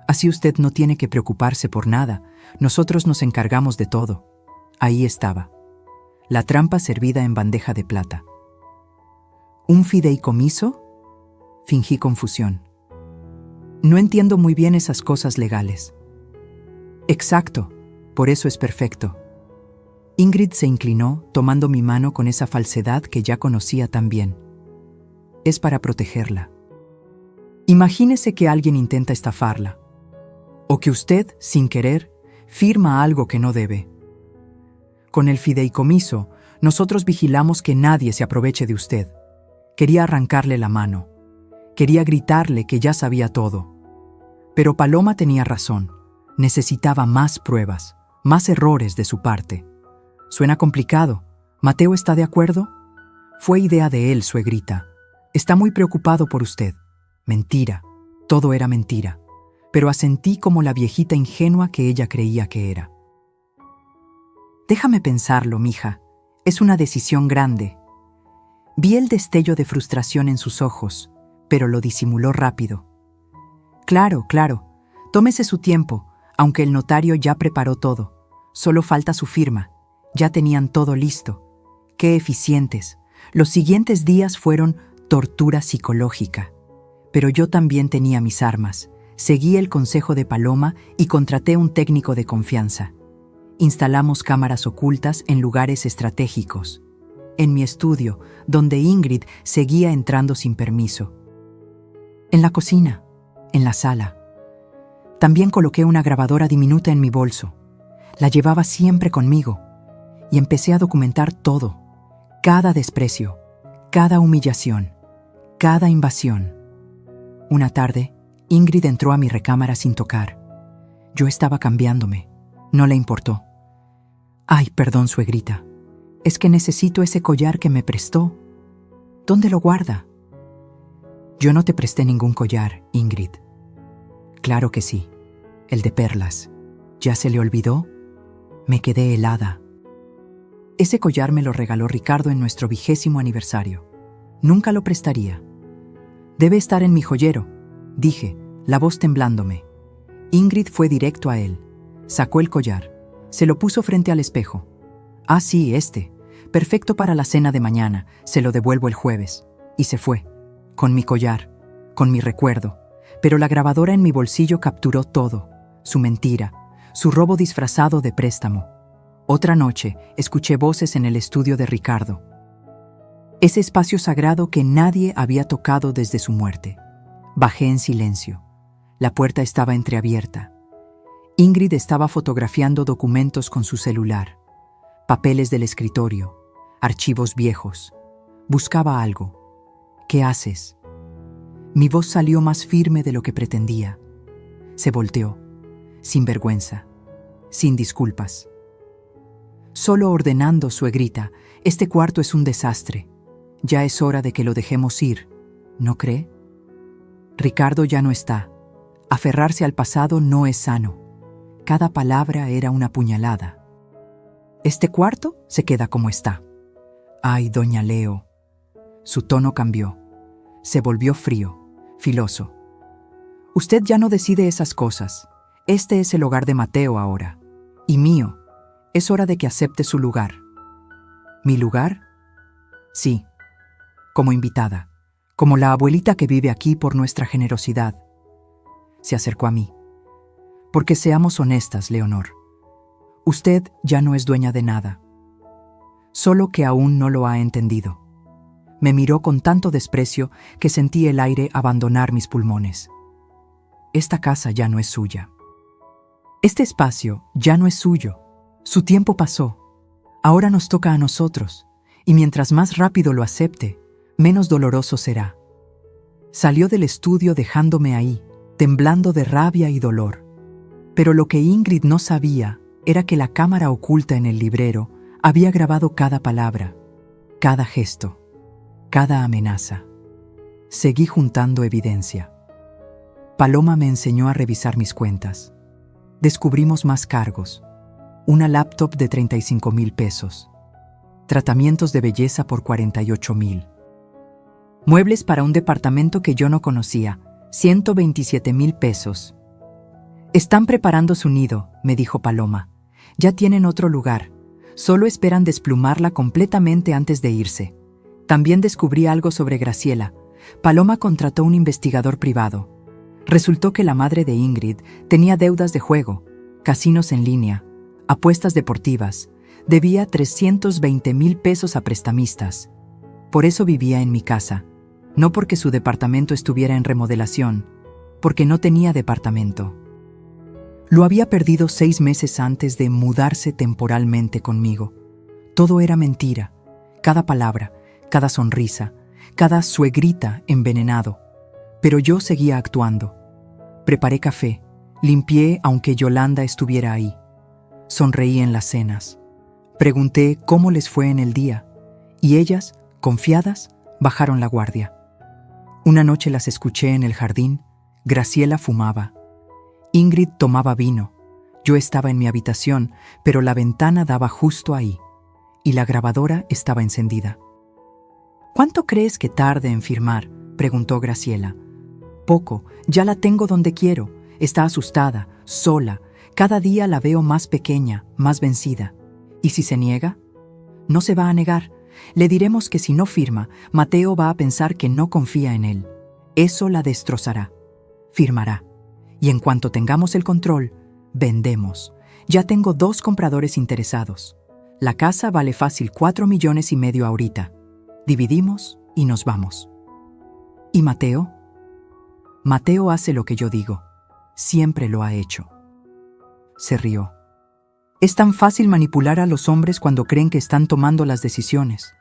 Así usted no tiene que preocuparse por nada. Nosotros nos encargamos de todo. Ahí estaba. La trampa servida en bandeja de plata. ¿Un fideicomiso? Fingí confusión. No entiendo muy bien esas cosas legales. Exacto, por eso es perfecto. Ingrid se inclinó, tomando mi mano con esa falsedad que ya conocía tan bien. Es para protegerla. Imagínese que alguien intenta estafarla. O que usted, sin querer, firma algo que no debe. Con el fideicomiso, nosotros vigilamos que nadie se aproveche de usted. Quería arrancarle la mano. Quería gritarle que ya sabía todo. Pero Paloma tenía razón. Necesitaba más pruebas, más errores de su parte. Suena complicado. ¿Mateo está de acuerdo? Fue idea de él, suegrita. Está muy preocupado por usted. Mentira. Todo era mentira. Pero asentí como la viejita ingenua que ella creía que era. Déjame pensarlo, mija. Es una decisión grande. Vi el destello de frustración en sus ojos, pero lo disimuló rápido. Claro, claro. Tómese su tiempo, aunque el notario ya preparó todo. Solo falta su firma. Ya tenían todo listo. ¡Qué eficientes! Los siguientes días fueron tortura psicológica. Pero yo también tenía mis armas. Seguí el consejo de Paloma y contraté un técnico de confianza. Instalamos cámaras ocultas en lugares estratégicos. En mi estudio, donde Ingrid seguía entrando sin permiso. En la cocina, en la sala. También coloqué una grabadora diminuta en mi bolso. La llevaba siempre conmigo. Y empecé a documentar todo. Cada desprecio, cada humillación, cada invasión. Una tarde, Ingrid entró a mi recámara sin tocar. Yo estaba cambiándome. No le importó. Ay, perdón, suegrita. Es que necesito ese collar que me prestó. ¿Dónde lo guarda? Yo no te presté ningún collar, Ingrid. Claro que sí. El de perlas. ¿Ya se le olvidó? Me quedé helada. Ese collar me lo regaló Ricardo en nuestro 20º aniversario. Nunca lo prestaría. Debe estar en mi joyero, dije, la voz temblándome. Ingrid fue directo a él. Sacó el collar. Se lo puso frente al espejo. Ah, sí, este. Perfecto para la cena de mañana. Se lo devuelvo el jueves. Y se fue. Con mi collar. Con mi recuerdo. Pero la grabadora en mi bolsillo capturó todo. Su mentira. Su robo disfrazado de préstamo. Otra noche, escuché voces en el estudio de Ricardo. Ese espacio sagrado que nadie había tocado desde su muerte. Bajé en silencio. La puerta estaba entreabierta. Ingrid estaba fotografiando documentos con su celular, papeles del escritorio, archivos viejos. Buscaba algo. ¿Qué haces? Mi voz salió más firme de lo que pretendía. Se volteó, sin vergüenza, sin disculpas. Solo ordenando, suegrita, este cuarto es un desastre. Ya es hora de que lo dejemos ir, ¿no cree? Ricardo ya no está. Aferrarse al pasado no es sano. Cada palabra era una puñalada. Este cuarto se queda como está. Ay, doña Leo. Su tono cambió. Se volvió frío, filoso. Usted ya no decide esas cosas. Este es el hogar de Mateo ahora. Y mío. Es hora de que acepte su lugar. ¿Mi lugar? Sí. Como invitada. Como la abuelita que vive aquí por nuestra generosidad. Se acercó a mí. Porque seamos honestas, Leonor. Usted ya no es dueña de nada. Solo que aún no lo ha entendido. Me miró con tanto desprecio que sentí el aire abandonar mis pulmones. Esta casa ya no es suya. Este espacio ya no es suyo. Su tiempo pasó. Ahora nos toca a nosotros. Y mientras más rápido lo acepte, menos doloroso será. Salió del estudio dejándome ahí, temblando de rabia y dolor. Pero lo que Ingrid no sabía era que la cámara oculta en el librero había grabado cada palabra, cada gesto, cada amenaza. Seguí juntando evidencia. Paloma me enseñó a revisar mis cuentas. Descubrimos más cargos. Una laptop de 35,000 pesos. Tratamientos de belleza por 48,000. Muebles para un departamento que yo no conocía, 127,000 pesos. Están preparando su nido, me dijo Paloma. Ya tienen otro lugar. Solo esperan desplumarla completamente antes de irse. También descubrí algo sobre Graciela. Paloma contrató un investigador privado. Resultó que la madre de Ingrid tenía deudas de juego, casinos en línea, apuestas deportivas. Debía 320,000 pesos a prestamistas. Por eso vivía en mi casa. No porque su departamento estuviera en remodelación, porque no tenía departamento. Lo había perdido 6 meses antes de mudarse temporalmente conmigo. Todo era mentira. Cada palabra, cada sonrisa, cada suegrita envenenado. Pero yo seguía actuando. Preparé café, limpié aunque Yolanda estuviera ahí. Sonreí en las cenas. Pregunté cómo les fue en el día, y ellas, confiadas, bajaron la guardia. Una noche las escuché en el jardín. Graciela fumaba. Ingrid tomaba vino. Yo estaba en mi habitación, pero la ventana daba justo ahí, y la grabadora estaba encendida. ¿Cuánto crees que tarde en firmar?, preguntó Graciela. Poco, ya la tengo donde quiero. Está asustada, sola. Cada día la veo más pequeña, más vencida. ¿Y si se niega? No se va a negar. Le diremos que si no firma, Mateo va a pensar que no confía en él. Eso la destrozará. Firmará. Y en cuanto tengamos el control, vendemos. Ya tengo 2 compradores interesados. La casa vale fácil 4,5 millones ahorita. Dividimos y nos vamos. ¿Y Mateo? Mateo hace lo que yo digo. Siempre lo ha hecho. Se rió. Es tan fácil manipular a los hombres cuando creen que están tomando las decisiones.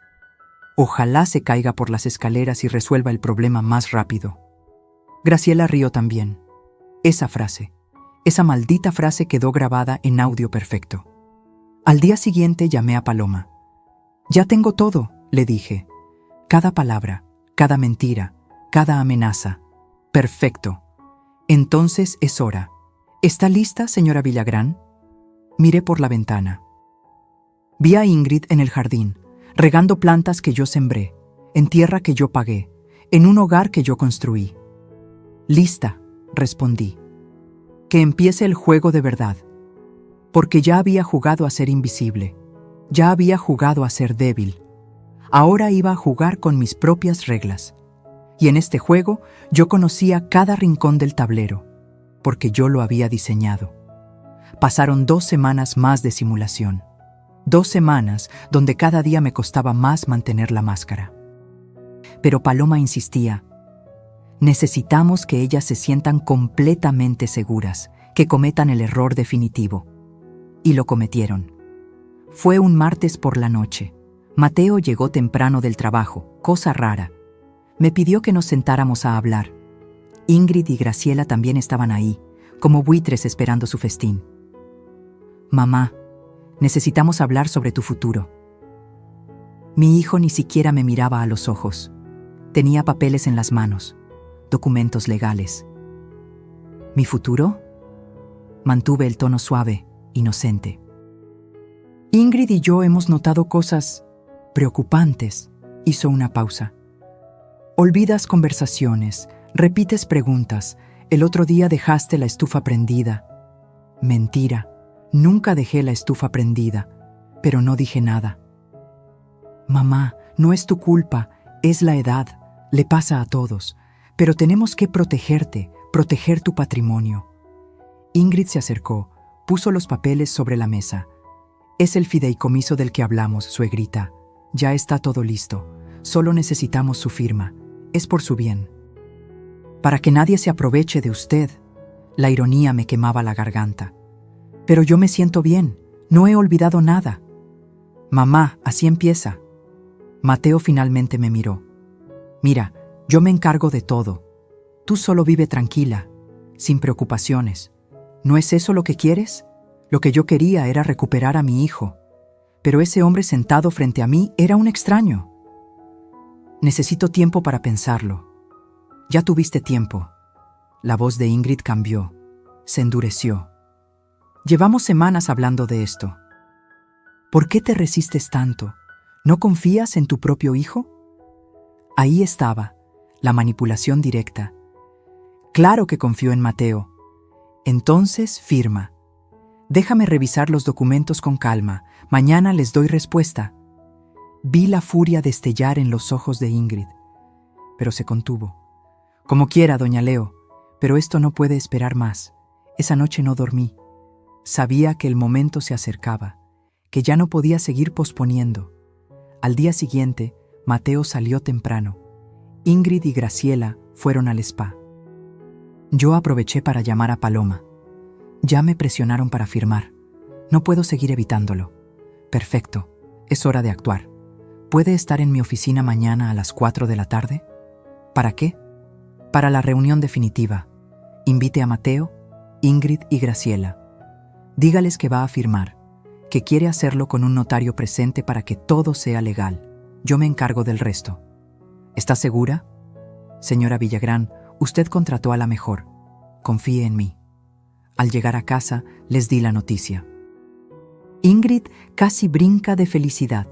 Ojalá se caiga por las escaleras y resuelva el problema más rápido. Graciela rió también. Esa frase, esa maldita frase quedó grabada en audio perfecto. Al día siguiente llamé a Paloma. Ya tengo todo, le dije. Cada palabra, cada mentira, cada amenaza. Perfecto. Entonces es hora. ¿Está lista, señora Villagrán? Miré por la ventana. Vi a Ingrid en el jardín, regando plantas que yo sembré, en tierra que yo pagué, en un hogar que yo construí. Lista, respondí. Que empiece el juego de verdad. Porque ya había jugado a ser invisible. Ya había jugado a ser débil. Ahora iba a jugar con mis propias reglas. Y en este juego yo conocía cada rincón del tablero, porque yo lo había diseñado. Pasaron 2 semanas más de simulación. 2 semanas donde cada día me costaba más mantener la máscara. Pero Paloma insistía. Necesitamos que ellas se sientan completamente seguras, que cometan el error definitivo. Y lo cometieron. Fue un martes por la noche. Mateo llegó temprano del trabajo, cosa rara. Me pidió que nos sentáramos a hablar. Ingrid y Graciela también estaban ahí, como buitres esperando su festín. Mamá, necesitamos hablar sobre tu futuro. Mi hijo ni siquiera me miraba a los ojos. Tenía papeles en las manos, documentos legales. ¿Mi futuro? Mantuve el tono suave, inocente. Ingrid y yo hemos notado cosas preocupantes. Hizo una pausa. Olvidas conversaciones, repites preguntas. El otro día dejaste la estufa prendida. Mentira, nunca dejé la estufa prendida, pero no dije nada. Mamá, no es tu culpa, es la edad, le pasa a todos, pero tenemos que protegerte, proteger tu patrimonio. Ingrid se acercó, puso los papeles sobre la mesa. Es el fideicomiso del que hablamos, suegrita. Ya está todo listo, solo necesitamos su firma. Es por su bien. Para que nadie se aproveche de usted. La ironía me quemaba la garganta. Pero yo me siento bien, no he olvidado nada. Mamá, así empieza. Mateo finalmente me miró. Mira, yo me encargo de todo. Tú solo vive tranquila, sin preocupaciones. ¿No es eso lo que quieres? Lo que yo quería era recuperar a mi hijo. Pero ese hombre sentado frente a mí era un extraño. Necesito tiempo para pensarlo. Ya tuviste tiempo. La voz de Ingrid cambió, se endureció. Llevamos semanas hablando de esto. ¿Por qué te resistes tanto? ¿No confías en tu propio hijo? Ahí estaba, la manipulación directa. Claro que confío en Mateo. Entonces firma. Déjame revisar los documentos con calma. Mañana les doy respuesta. Vi la furia destellar en los ojos de Ingrid, pero se contuvo. Como quiera, doña Leo, pero esto no puede esperar más. Esa noche no dormí. Sabía que el momento se acercaba, que ya no podía seguir posponiendo. Al día siguiente, Mateo salió temprano. Ingrid y Graciela fueron al spa. Yo aproveché para llamar a Paloma. Ya me presionaron para firmar. No puedo seguir evitándolo. Perfecto. Es hora de actuar. ¿Puede estar en mi oficina mañana a las 4 de la tarde? ¿Para qué? Para la reunión definitiva. Invite a Mateo, Ingrid y Graciela. Dígales que va a firmar, que quiere hacerlo con un notario presente para que todo sea legal. Yo me encargo del resto. ¿Está segura? Señora Villagrán, usted contrató a la mejor. Confíe en mí. Al llegar a casa, les di la noticia. Ingrid casi brinca de felicidad.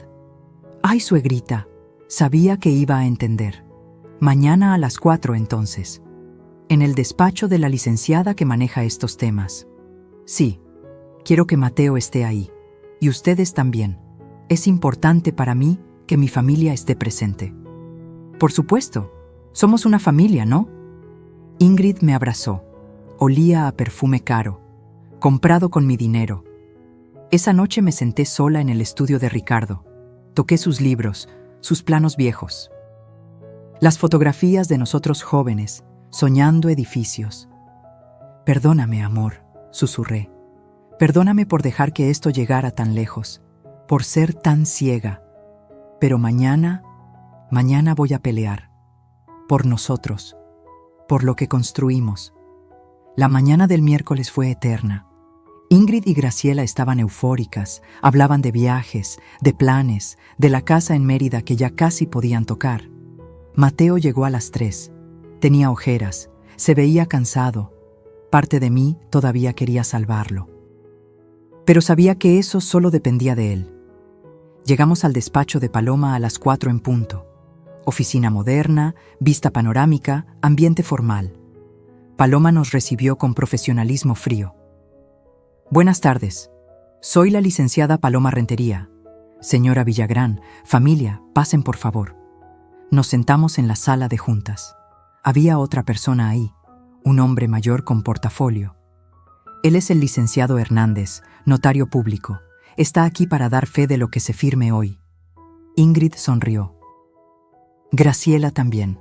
¡Ay, suegrita! Sabía que iba a entender. Mañana a las 4 entonces. En el despacho de la licenciada que maneja estos temas. Sí, quiero que Mateo esté ahí. Y ustedes también. Es importante para mí que mi familia esté presente. Por supuesto. Somos una familia, ¿no? Ingrid me abrazó. Olía a perfume caro, comprado con mi dinero. Esa noche me senté sola en el estudio de Ricardo. Toqué sus libros, sus planos viejos. Las fotografías de nosotros jóvenes, soñando edificios. Perdóname, amor, susurré. Perdóname por dejar que esto llegara tan lejos, por ser tan ciega. Pero mañana voy a pelear. Por nosotros, por lo que construimos. La mañana del miércoles fue eterna. Ingrid y Graciela estaban eufóricas, hablaban de viajes, de planes, de la casa en Mérida que ya casi podían tocar. Mateo llegó a las 3. Tenía ojeras, se veía cansado. Parte de mí todavía quería salvarlo. Pero sabía que eso solo dependía de él. Llegamos al despacho de Paloma a las 4 en punto. Oficina moderna, vista panorámica, ambiente formal. Paloma nos recibió con profesionalismo frío. Buenas tardes. Soy la licenciada Paloma Rentería. Señora Villagrán, familia, pasen por favor. Nos sentamos en la sala de juntas. Había otra persona ahí, un hombre mayor con portafolio. Él es el licenciado Hernández, notario público. Está aquí para dar fe de lo que se firme hoy. Ingrid sonrió. Graciela también.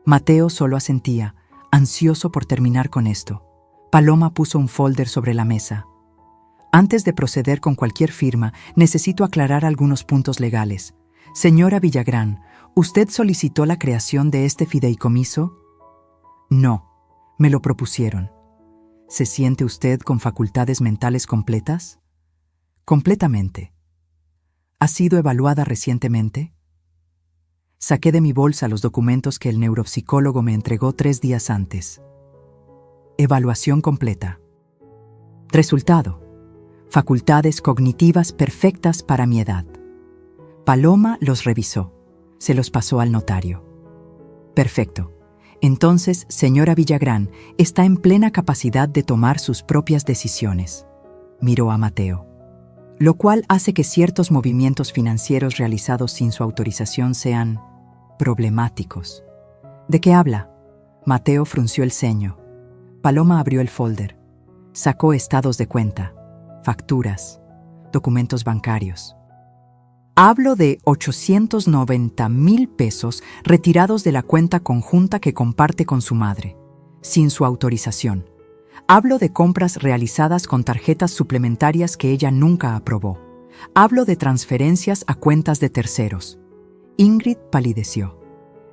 Mateo solo asentía, ansioso por terminar con esto. Paloma puso un folder sobre la mesa. Antes de proceder con cualquier firma, necesito aclarar algunos puntos legales. Señora Villagrán, ¿usted solicitó la creación de este fideicomiso? No, me lo propusieron. ¿Se siente usted con facultades mentales completas? Completamente. ¿Ha sido evaluada recientemente? Saqué de mi bolsa los documentos que el neuropsicólogo me entregó 3 días antes. Evaluación completa. Resultado: facultades cognitivas perfectas para mi edad. Paloma los revisó. Se los pasó al notario. Perfecto. Entonces, señora Villagrán, está en plena capacidad de tomar sus propias decisiones. Miró a Mateo. Lo cual hace que ciertos movimientos financieros realizados sin su autorización sean problemáticos. ¿De qué habla? Mateo frunció el ceño. Paloma abrió el folder. Sacó estados de cuenta, facturas, documentos bancarios. Hablo de 890,000 pesos retirados de la cuenta conjunta que comparte con su madre, sin su autorización. Hablo de compras realizadas con tarjetas suplementarias que ella nunca aprobó. Hablo de transferencias a cuentas de terceros. Ingrid palideció.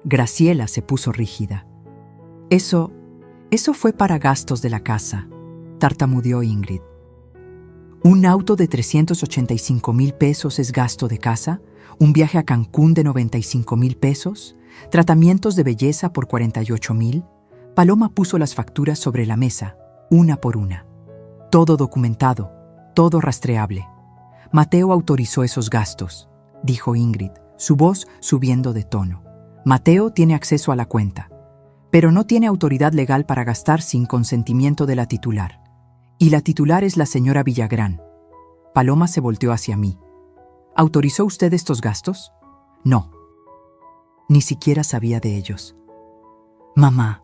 Graciela se puso rígida. Eso fue para gastos de la casa, tartamudeó Ingrid. ¿Un auto de 385,000 pesos es gasto de casa? ¿Un viaje a Cancún de 95,000 pesos? ¿Tratamientos de belleza por 48,000? Paloma puso las facturas sobre la mesa, una por una. Todo documentado, todo rastreable. Mateo autorizó esos gastos, dijo Ingrid, su voz subiendo de tono. Mateo tiene acceso a la cuenta, pero no tiene autoridad legal para gastar sin consentimiento de la titular. Y la titular es la señora Villagrán. Paloma se volteó hacia mí. ¿Autorizó usted estos gastos? No. Ni siquiera sabía de ellos. Mamá,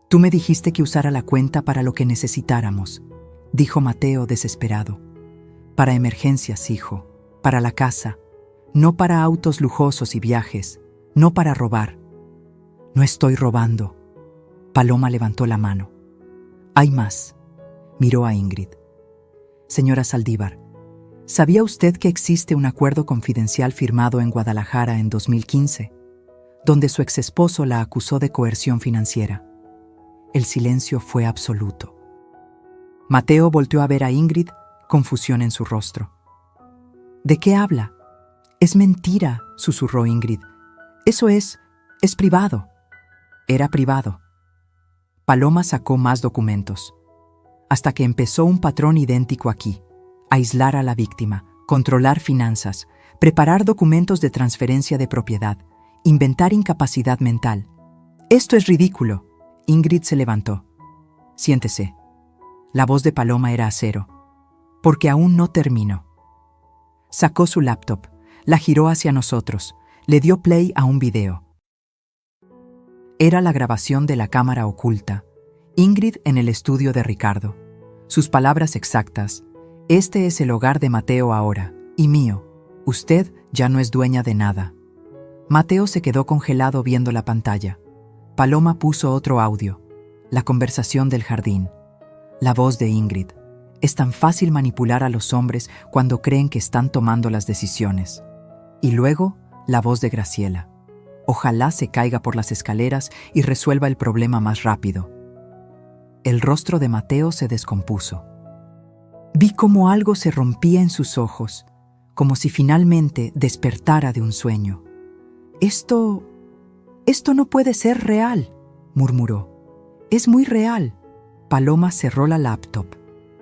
tú me dijiste que usara la cuenta para lo que necesitáramos, dijo Mateo desesperado. Para emergencias, hijo, para la casa, no para autos lujosos y viajes, no para robar. No estoy robando. Paloma levantó la mano. Hay más. Miró a Ingrid. Señora Saldívar, ¿Sabía usted que existe un acuerdo confidencial firmado en Guadalajara en 2015, donde su exesposo la acusó de coerción financiera? El silencio fue absoluto. Mateo volteó a ver a Ingrid, confusión en su rostro. ¿De qué habla? Es mentira, susurró Ingrid. Eso es privado. Era privado. Paloma sacó más documentos, hasta que empezó un patrón idéntico aquí: aislar a la víctima, controlar finanzas, preparar documentos de transferencia de propiedad, inventar incapacidad mental. Esto es ridículo. Ingrid se levantó. Siéntese. La voz de Paloma era acero. Porque aún no terminó. Sacó su laptop, la giró hacia nosotros, le dio play a un video. Era la grabación de la cámara oculta. Ingrid en el estudio de Ricardo. Sus palabras exactas: este es el hogar de Mateo ahora, y mío. Usted ya no es dueña de nada. Mateo se quedó congelado viendo la pantalla. Paloma puso otro audio. La conversación del jardín. La voz de Ingrid. Es tan fácil manipular a los hombres cuando creen que están tomando las decisiones. Y luego, la voz de Graciela. Ojalá se caiga por las escaleras y resuelva el problema más rápido. El rostro de Mateo se descompuso. Vi cómo algo se rompía en sus ojos, como si finalmente despertara de un sueño. Esto no puede ser real, murmuró. Es muy real. Paloma cerró la laptop.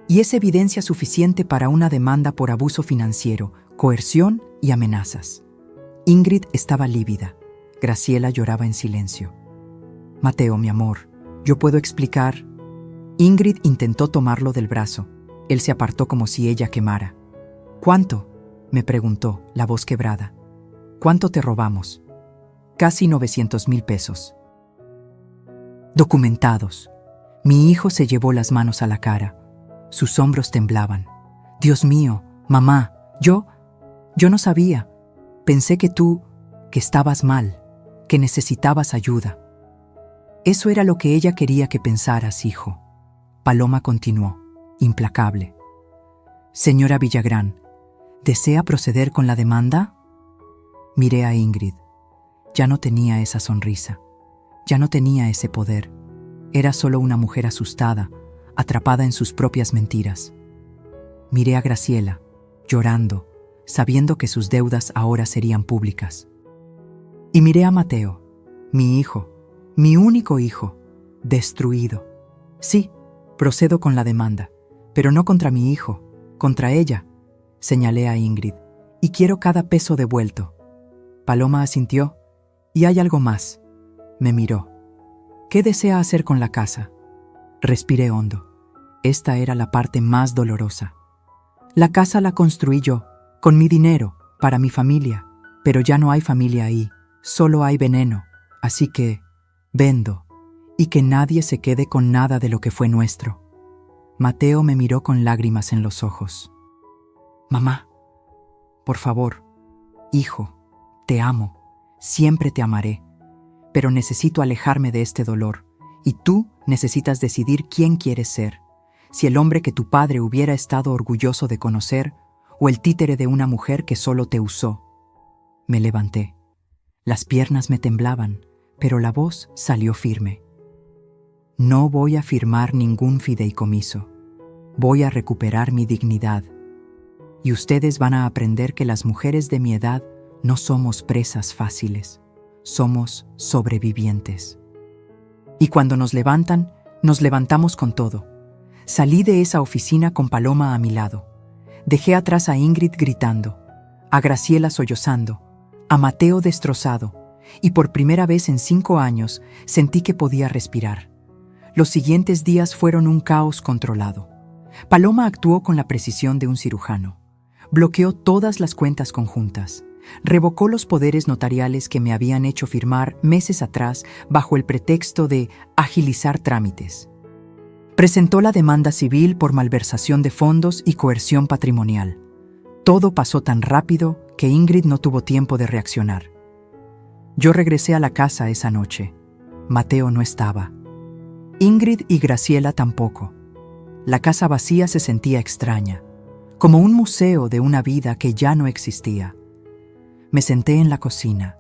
Y es evidencia suficiente para una demanda por abuso financiero, coerción y amenazas. Ingrid estaba lívida. Graciela lloraba en silencio. Mateo, mi amor, ¿yo puedo explicar? Ingrid intentó tomarlo del brazo. Él se apartó como si ella quemara. ¿Cuánto?, me preguntó, la voz quebrada. ¿Cuánto te robamos? Casi 900,000 pesos. Documentados. Mi hijo se llevó las manos a la cara. Sus hombros temblaban. Dios mío, mamá, yo no sabía. Pensé que estabas mal, que necesitabas ayuda. Eso era lo que ella quería que pensaras, hijo. Paloma continuó, implacable. Señora Villagrán, ¿desea proceder con la demanda? Miré a Ingrid. Ya no tenía esa sonrisa. Ya no tenía ese poder. Era solo una mujer asustada, atrapada en sus propias mentiras. Miré a Graciela, llorando, sabiendo que sus deudas ahora serían públicas. Y miré a Mateo, mi hijo, mi único hijo, destruido. Sí, procedo con la demanda, pero no contra mi hijo, contra ella, señalé a Ingrid, y quiero cada peso devuelto. Paloma asintió. Y hay algo más. Me miró. ¿Qué desea hacer con la casa? Respiré hondo. Esta era la parte más dolorosa. La casa la construí yo, con mi dinero, para mi familia, pero ya no hay familia ahí, solo hay veneno, así que vendo, y que nadie se quede con nada de lo que fue nuestro. Mateo me miró con lágrimas en los ojos. Mamá, por favor, hijo, te amo, siempre te amaré, pero necesito alejarme de este dolor, y tú necesitas decidir quién quieres ser, si el hombre que tu padre hubiera estado orgulloso de conocer, o el títere de una mujer que solo te usó. Me levanté. Las piernas me temblaban, pero la voz salió firme. No voy a firmar ningún fideicomiso. Voy a recuperar mi dignidad. Y ustedes van a aprender que las mujeres de mi edad no somos presas fáciles. Somos sobrevivientes. Y cuando nos levantan, nos levantamos con todo. Salí de esa oficina con Paloma a mi lado. Dejé atrás a Ingrid gritando, a Graciela sollozando, a Mateo destrozado, y por primera vez en 5 años sentí que podía respirar. Los siguientes días fueron un caos controlado. Paloma actuó con la precisión de un cirujano. Bloqueó todas las cuentas conjuntas. Revocó los poderes notariales que me habían hecho firmar meses atrás bajo el pretexto de agilizar trámites. Presentó la demanda civil por malversación de fondos y coerción patrimonial. Todo pasó tan rápido que Ingrid no tuvo tiempo de reaccionar. Yo regresé a la casa esa noche. Mateo no estaba. Ingrid y Graciela tampoco. La casa vacía se sentía extraña. como un museo de una vida que ya no existía. Me senté en la cocina,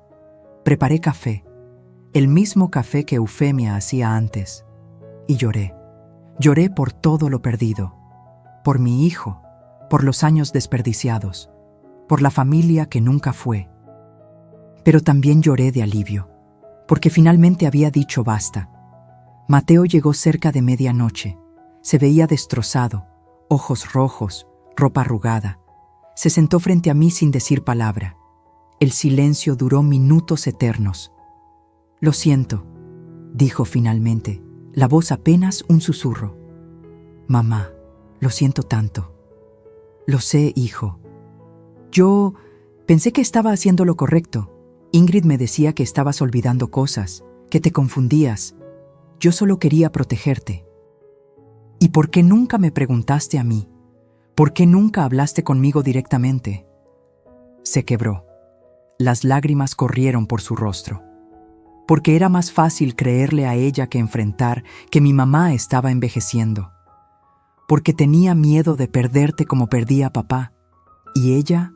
preparé café, el mismo café que Eufemia hacía antes, y lloré. Lloré por todo lo perdido, por mi hijo, por los años desperdiciados, por la familia que nunca fue. Pero también lloré de alivio, porque finalmente había dicho basta. Mateo llegó cerca de medianoche. Se veía destrozado, ojos rojos, ropa arrugada. Se sentó frente a mí sin decir palabra. El silencio duró minutos eternos. «Lo siento», dijo finalmente, la voz apenas un susurro. «Mamá, lo siento tanto». «Lo sé, hijo. Yo pensé que estaba haciendo lo correcto. Ingrid me decía que estabas olvidando cosas, que te confundías. Yo solo quería protegerte». «¿Y por qué nunca me preguntaste a mí? ¿Por qué nunca hablaste conmigo directamente?» Se quebró. Las lágrimas corrieron por su rostro. Porque era más fácil creerle a ella que enfrentar que mi mamá estaba envejeciendo. Porque tenía miedo de perderte como perdí a papá. Y ella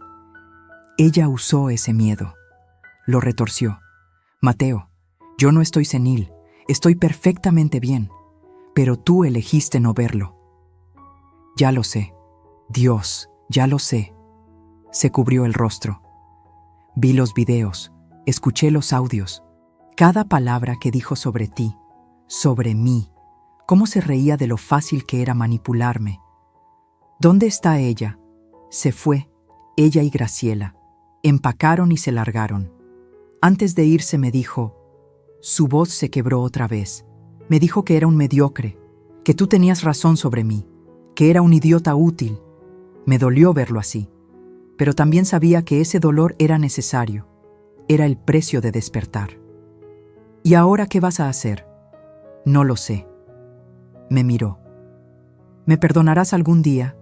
usó ese miedo. Lo retorció. «Mateo, yo no estoy senil, estoy perfectamente bien, pero tú elegiste no verlo». «Ya lo sé. Dios, ya lo sé». Se cubrió el rostro. Vi los videos, escuché los audios. Cada palabra que dijo sobre ti, sobre mí, cómo se reía de lo fácil que era manipularme. ¿Dónde está ella? Se fue, ella y Graciela. Empacaron y se largaron. Antes de irse me dijo, su voz se quebró otra vez. Me dijo que era un mediocre, que tú tenías razón sobre mí, que era un idiota útil. Me dolió verlo así, pero también sabía que ese dolor era necesario. Era el precio de despertar. «¿Y ahora qué vas a hacer?» «No lo sé». Me miró. «¿Me perdonarás algún día?»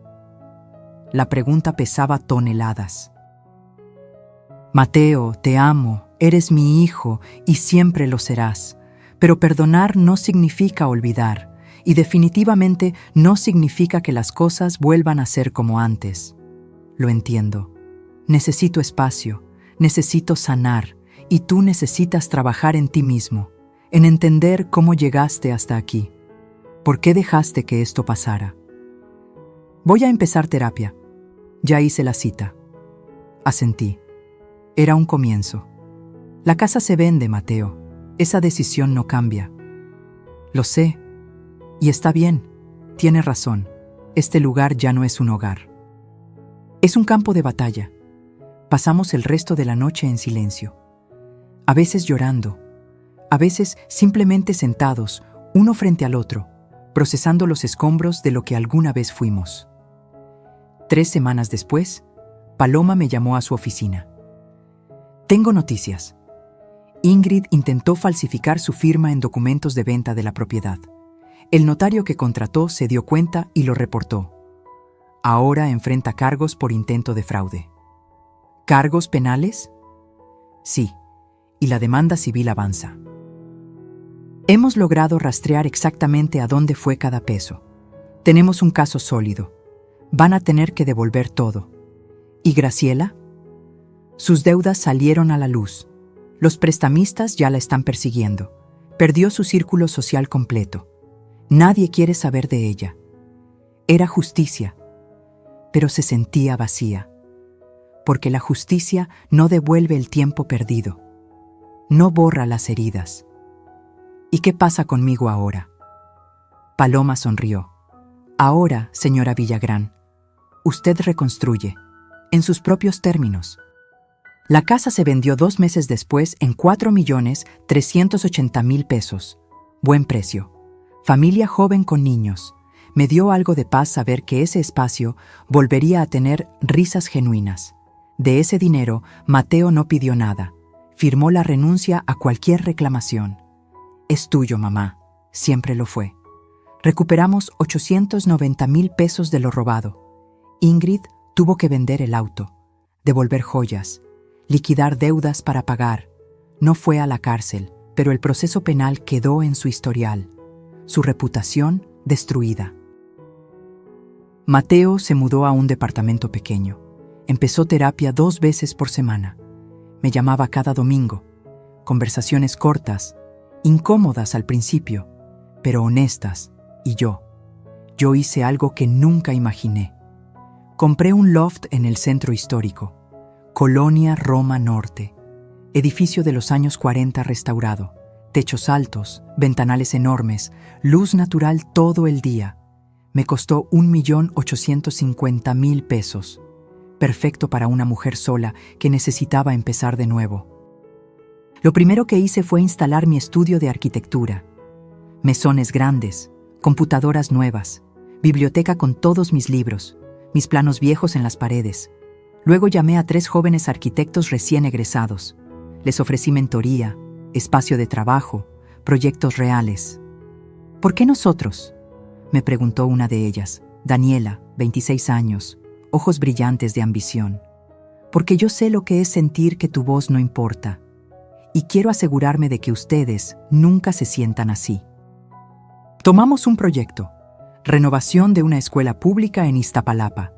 La pregunta pesaba toneladas. «Mateo, te amo, eres mi hijo y siempre lo serás. Pero perdonar no significa olvidar, y definitivamente no significa que las cosas vuelvan a ser como antes. Lo entiendo. Necesito espacio, necesito sanar, y tú necesitas trabajar en ti mismo, en entender cómo llegaste hasta aquí. ¿Por qué dejaste que esto pasara?» «Voy a empezar terapia. Ya hice la cita». Asentí. Era un comienzo. «La casa se vende, Mateo. Esa decisión no cambia». «Lo sé. Y está bien. Tienes razón. Este lugar ya no es un hogar. Es un campo de batalla». Pasamos el resto de la noche en silencio. A veces llorando, a veces simplemente sentados, uno frente al otro, procesando los escombros de lo que alguna vez fuimos. 3 semanas después, Paloma me llamó a su oficina. «Tengo noticias. Ingrid intentó falsificar su firma en documentos de venta de la propiedad. El notario que contrató se dio cuenta y lo reportó. Ahora enfrenta cargos por intento de fraude». «¿Cargos penales?» «Sí, y la demanda civil avanza. Hemos logrado rastrear exactamente a dónde fue cada peso. Tenemos un caso sólido. Van a tener que devolver todo». «¿Y Graciela?» «Sus deudas salieron a la luz. Los prestamistas ya la están persiguiendo. Perdió su círculo social completo. Nadie quiere saber de ella. Era justicia, pero se sentía vacía. Porque la justicia no devuelve el tiempo perdido. No borra las heridas. ¿Y qué pasa conmigo ahora?» Paloma sonrió. «Ahora, señora Villagrán, usted reconstruye, en sus propios términos». La casa se vendió 2 meses después en 4.380.000 pesos. Buen precio. Familia joven con niños. Me dio algo de paz saber que ese espacio volvería a tener risas genuinas. De ese dinero, Mateo no pidió nada. Firmó la renuncia a cualquier reclamación. «Es tuyo, mamá. Siempre lo fue». Recuperamos 890.000 pesos de lo robado. Ingrid tuvo que vender el auto, devolver joyas, liquidar deudas para pagar. No fue a la cárcel, pero el proceso penal quedó en su historial. Su reputación destruida. Mateo se mudó a un departamento pequeño. Empezó terapia 2 veces por semana. Me llamaba cada domingo. Conversaciones cortas, incómodas al principio, pero honestas. Y yo hice algo que nunca imaginé. Compré un loft en el centro histórico, Colonia Roma Norte, edificio de los años 40 restaurado, techos altos, ventanales enormes, luz natural todo el día. Me costó 1.850.000 pesos. Perfecto para una mujer sola que necesitaba empezar de nuevo. Lo primero que hice fue instalar mi estudio de arquitectura. Mesones grandes, computadoras nuevas, biblioteca con todos mis libros, mis planos viejos en las paredes. Luego llamé a 3 jóvenes arquitectos recién egresados. Les ofrecí mentoría, espacio de trabajo, proyectos reales. ¿Por qué nosotros?, me preguntó una de ellas, Daniela, 26 años, ojos brillantes de ambición. Porque yo sé lo que es sentir que tu voz no importa. Y quiero asegurarme de que ustedes nunca se sientan así. Tomamos un proyecto, renovación de una escuela pública en Iztapalapa.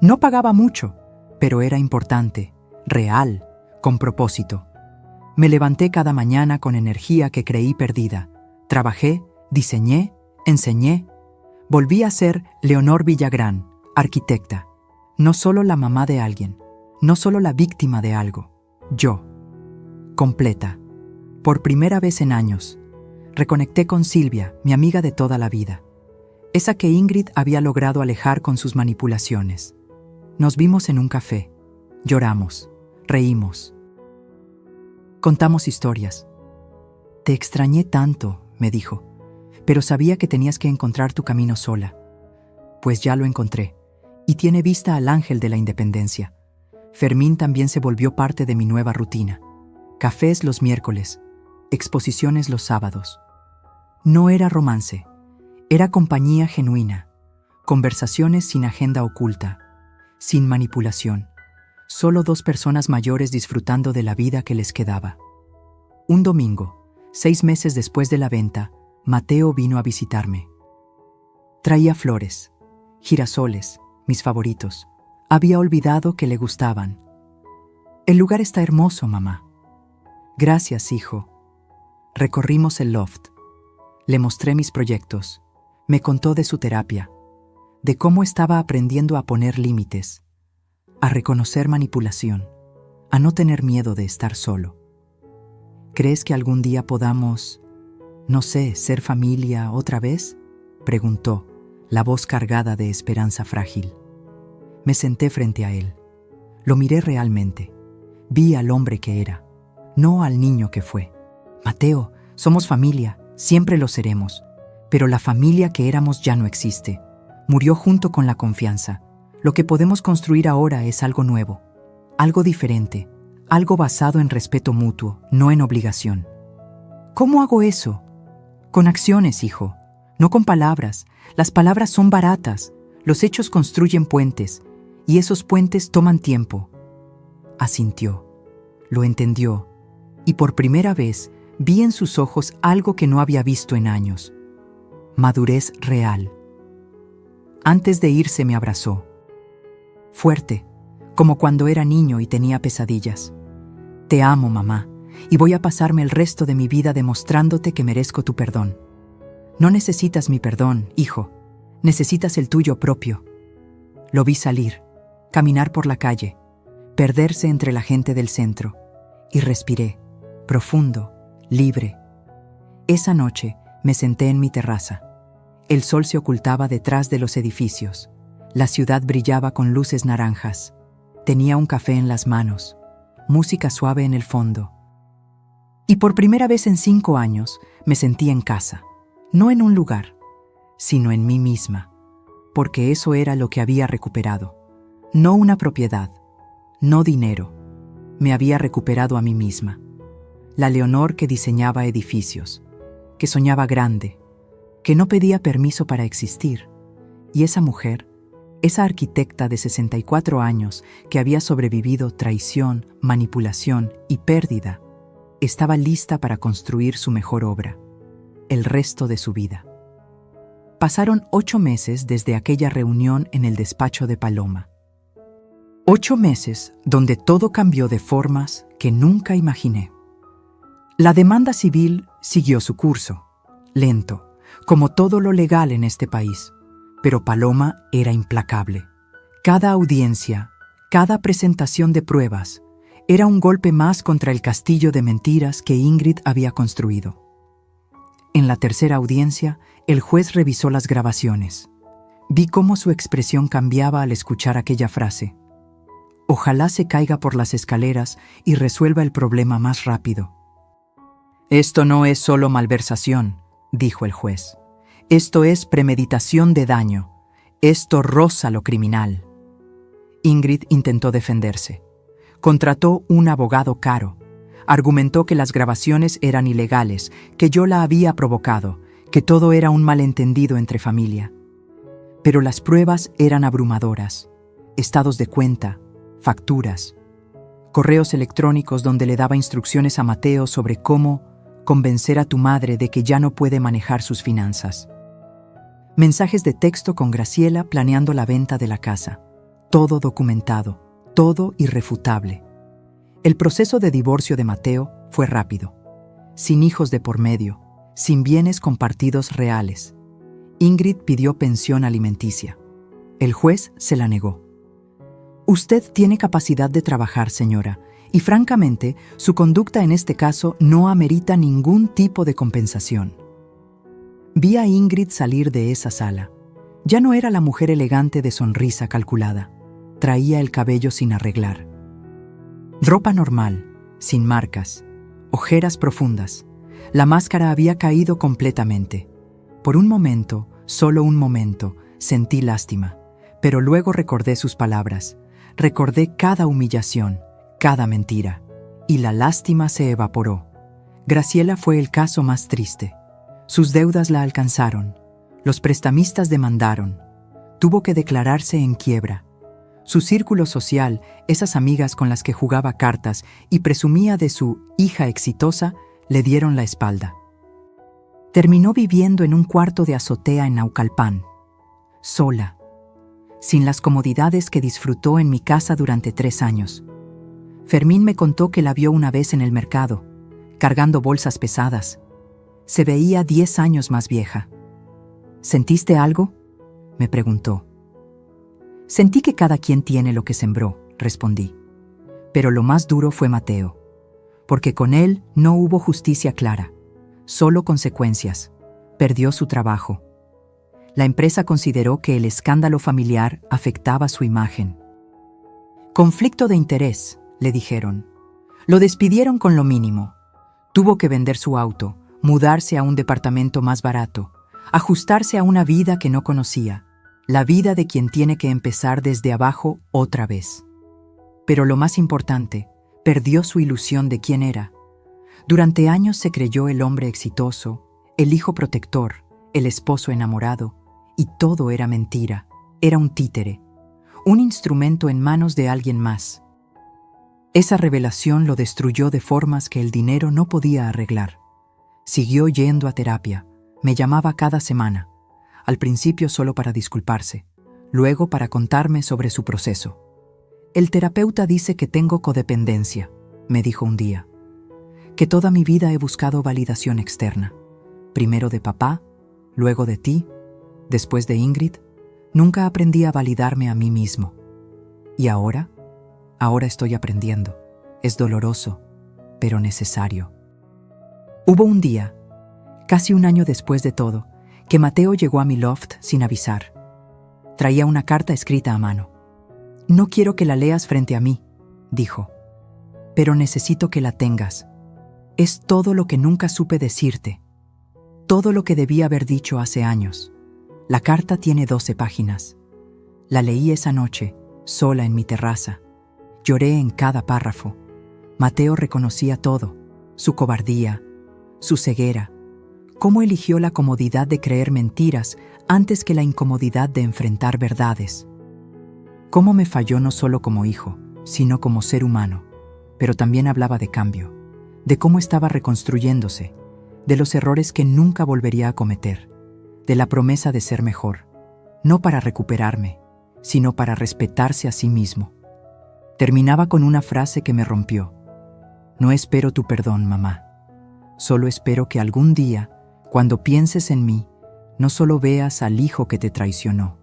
No pagaba mucho, pero era importante, real, con propósito. Me levanté cada mañana con energía que creí perdida. Trabajé, diseñé, enseñé. Volví a ser Leonor Villagrán, arquitecta. No solo la mamá de alguien, no solo la víctima de algo. Yo, completa. Por primera vez en años, reconecté con Silvia, mi amiga de toda la vida. Esa que Ingrid había logrado alejar con sus manipulaciones. Nos vimos en un café. Lloramos, reímos. Contamos historias. Te extrañé tanto, me dijo, pero sabía que tenías que encontrar tu camino sola. Pues ya lo encontré, y tiene vista al ángel de la independencia. Fermín también se volvió parte de mi nueva rutina. Cafés los miércoles, exposiciones los sábados. No era romance, era compañía genuina, conversaciones sin agenda oculta, sin manipulación. Solo 2 personas mayores disfrutando de la vida que les quedaba. Un domingo, 6 meses después de la venta, Mateo vino a visitarme. Traía flores, girasoles, mis favoritos. Había olvidado que le gustaban. El lugar está hermoso, mamá. Gracias, hijo. Recorrimos el loft. Le mostré mis proyectos. Me contó de su terapia, de cómo estaba aprendiendo a poner límites, a reconocer manipulación, a no tener miedo de estar solo. ¿Crees que algún día podamos, no sé, ser familia otra vez?, preguntó, la voz cargada de esperanza frágil. Me senté frente a él. Lo miré realmente. Vi al hombre que era, no al niño que fue. Mateo, somos familia, siempre lo seremos, pero la familia que éramos ya no existe. Murió junto con la confianza. Lo que podemos construir ahora es algo nuevo, algo diferente, algo basado en respeto mutuo, no en obligación. ¿Cómo hago eso? Con acciones, hijo, no con palabras. Las palabras son baratas, los hechos construyen puentes, y esos puentes toman tiempo. Asintió, lo entendió, y por primera vez vi en sus ojos algo que no había visto en años. Madurez real. Antes de irse me abrazó. Fuerte, como cuando era niño y tenía pesadillas. Te amo, mamá, y voy a pasarme el resto de mi vida demostrándote que merezco tu perdón. No necesitas mi perdón, hijo, necesitas el tuyo propio. Lo vi salir, caminar por la calle, perderse entre la gente del centro, y respiré, profundo, libre. Esa noche me senté en mi terraza. El sol se ocultaba detrás de los edificios. La ciudad brillaba con luces naranjas. Tenía un café en las manos, música suave en el fondo. Y por primera vez en 5 años me sentí en casa, no en un lugar, sino en mí misma, porque eso era lo que había recuperado. No una propiedad, no dinero. Me había recuperado a mí misma. La Leonor que diseñaba edificios, que soñaba grande, que no pedía permiso para existir. Y esa mujer, esa arquitecta de 64 años que había sobrevivido traición, manipulación y pérdida, estaba lista para construir su mejor obra, el resto de su vida. Pasaron 8 meses desde aquella reunión en el despacho de Paloma. 8 meses donde todo cambió de formas que nunca imaginé. La demanda civil siguió su curso, lento, como todo lo legal en este país, pero Paloma era implacable. Cada audiencia, cada presentación de pruebas, era un golpe más contra el castillo de mentiras que Ingrid había construido. En la tercera audiencia, el juez revisó las grabaciones. Vi cómo su expresión cambiaba al escuchar aquella frase. Ojalá se caiga por las escaleras y resuelva el problema más rápido. Esto no es solo malversación, dijo el juez. Esto es premeditación de daño. Esto roza lo criminal. Ingrid intentó defenderse. Contrató un abogado caro. Argumentó que las grabaciones eran ilegales, que yo la había provocado, que todo era un malentendido entre familia. Pero las pruebas eran abrumadoras. Estados de cuenta, facturas, correos electrónicos donde le daba instrucciones a Mateo sobre cómo convencer a tu madre de que ya no puede manejar sus finanzas. Mensajes de texto con Graciela planeando la venta de la casa. Todo documentado, todo irrefutable. El proceso de divorcio de Mateo fue rápido, sin hijos de por medio, sin bienes compartidos reales. Ingrid pidió pensión alimenticia. El juez se la negó. Usted tiene capacidad de trabajar, señora, y francamente, su conducta en este caso no amerita ningún tipo de compensación. Vi a Ingrid salir de esa sala. Ya no era la mujer elegante de sonrisa calculada. Traía el cabello sin arreglar. Ropa normal, sin marcas, ojeras profundas. La máscara había caído completamente. Por un momento, solo un momento, sentí lástima, pero luego recordé sus palabras. Recordé cada humillación, cada mentira, y la lástima se evaporó. Graciela fue el caso más triste. Sus deudas la alcanzaron. Los prestamistas demandaron. Tuvo que declararse en quiebra. Su círculo social, esas amigas con las que jugaba cartas y presumía de su hija exitosa, le dieron la espalda. Terminó viviendo en un cuarto de azotea en Naucalpan, sola, sin las comodidades que disfrutó en mi casa durante 3 años. Fermín me contó que la vio una vez en el mercado, cargando bolsas pesadas. Se veía 10 años más vieja. ¿Sentiste algo?, me preguntó. Sentí que cada quien tiene lo que sembró, respondí. Pero lo más duro fue Mateo, porque con él no hubo justicia clara, solo consecuencias. Perdió su trabajo. La empresa consideró que el escándalo familiar afectaba su imagen. Conflicto de interés, le dijeron. Lo despidieron con lo mínimo. Tuvo que vender su auto, mudarse a un departamento más barato, ajustarse a una vida que no conocía. La vida de quien tiene que empezar desde abajo otra vez. Pero lo más importante, perdió su ilusión de quién era. Durante años se creyó el hombre exitoso, el hijo protector, el esposo enamorado, y todo era mentira, era un títere, un instrumento en manos de alguien más. Esa revelación lo destruyó de formas que el dinero no podía arreglar. Siguió yendo a terapia, me llamaba cada semana. Al principio solo para disculparse, luego para contarme sobre su proceso. El terapeuta dice que tengo codependencia, me dijo un día. Que toda mi vida he buscado validación externa. Primero de papá, luego de ti, después de Ingrid. Nunca aprendí a validarme a mí mismo. ¿Y ahora? Ahora estoy aprendiendo. Es doloroso, pero necesario. Hubo un día, casi un año después de todo, que Mateo llegó a mi loft sin avisar. Traía una carta escrita a mano. No quiero que la leas frente a mí, dijo, pero necesito que la tengas. Es todo lo que nunca supe decirte, todo lo que debí haber dicho hace años. La carta tiene 12 páginas. La leí esa noche, sola en mi terraza. Lloré en cada párrafo. Mateo reconocía todo, su cobardía, su ceguera. Cómo eligió la comodidad de creer mentiras antes que la incomodidad de enfrentar verdades. Cómo me falló no solo como hijo, sino como ser humano. Pero también hablaba de cambio, de cómo estaba reconstruyéndose, de los errores que nunca volvería a cometer, de la promesa de ser mejor, no para recuperarme, sino para respetarse a sí mismo. Terminaba con una frase que me rompió. No espero tu perdón, mamá. Solo espero que algún día, cuando pienses en mí, no solo veas al hijo que te traicionó,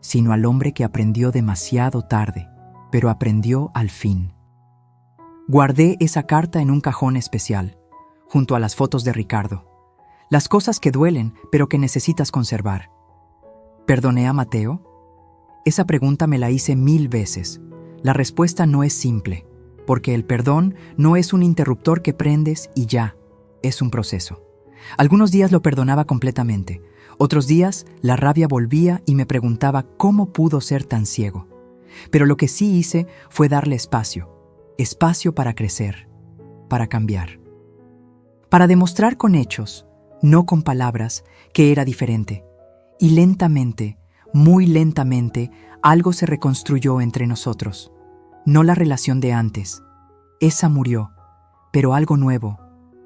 sino al hombre que aprendió demasiado tarde, pero aprendió al fin. Guardé esa carta en un cajón especial, junto a las fotos de Ricardo. Las cosas que duelen, pero que necesitas conservar. ¿Perdoné a Mateo? Esa pregunta me la hice 1000 veces. La respuesta no es simple, porque el perdón no es un interruptor que prendes y ya, es un proceso. Algunos días lo perdonaba completamente, otros días la rabia volvía y me preguntaba cómo pudo ser tan ciego. Pero lo que sí hice fue darle espacio para crecer, para cambiar. Para demostrar con hechos, no con palabras, que era diferente. Y lentamente, muy lentamente, algo se reconstruyó entre nosotros. No la relación de antes. Esa murió, pero algo nuevo,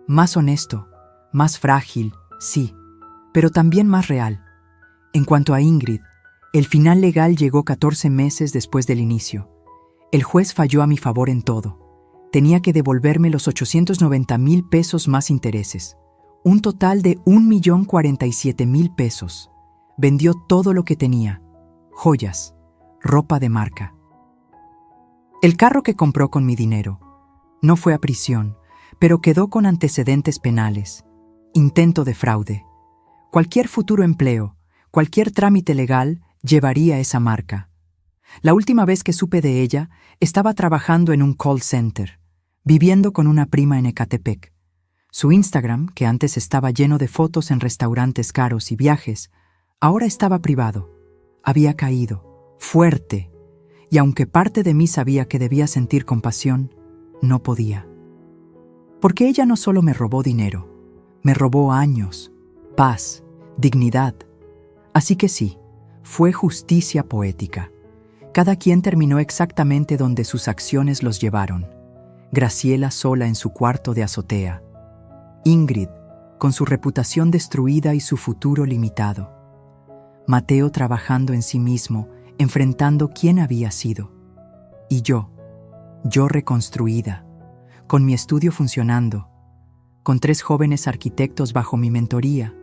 más honesto, más frágil, sí, pero también más real. En cuanto a Ingrid, el final legal llegó 14 meses después del inicio. El juez falló a mi favor en todo. Tenía que devolverme los 890,000 pesos más intereses. Un total de 1,047,000 pesos. Vendió todo lo que tenía. Joyas, ropa de marca. El carro que compró con mi dinero. No fue a prisión, pero quedó con antecedentes penales. Intento de fraude. Cualquier futuro empleo, cualquier trámite legal llevaría esa marca. La última vez que supe de ella, estaba trabajando en un call center, viviendo con una prima en Ecatepec. Su Instagram, que antes estaba lleno de fotos en restaurantes caros y viajes, ahora estaba privado. Había caído, fuerte, y aunque parte de mí sabía que debía sentir compasión, no podía. Porque ella no solo me robó dinero, me robó años, paz, dignidad. Así que sí, fue justicia poética. Cada quien terminó exactamente donde sus acciones los llevaron. Graciela sola en su cuarto de azotea. Ingrid, con su reputación destruida y su futuro limitado. Mateo trabajando en sí mismo, enfrentando quién había sido. Y yo reconstruida, con mi estudio funcionando, con 3 jóvenes arquitectos bajo mi mentoría,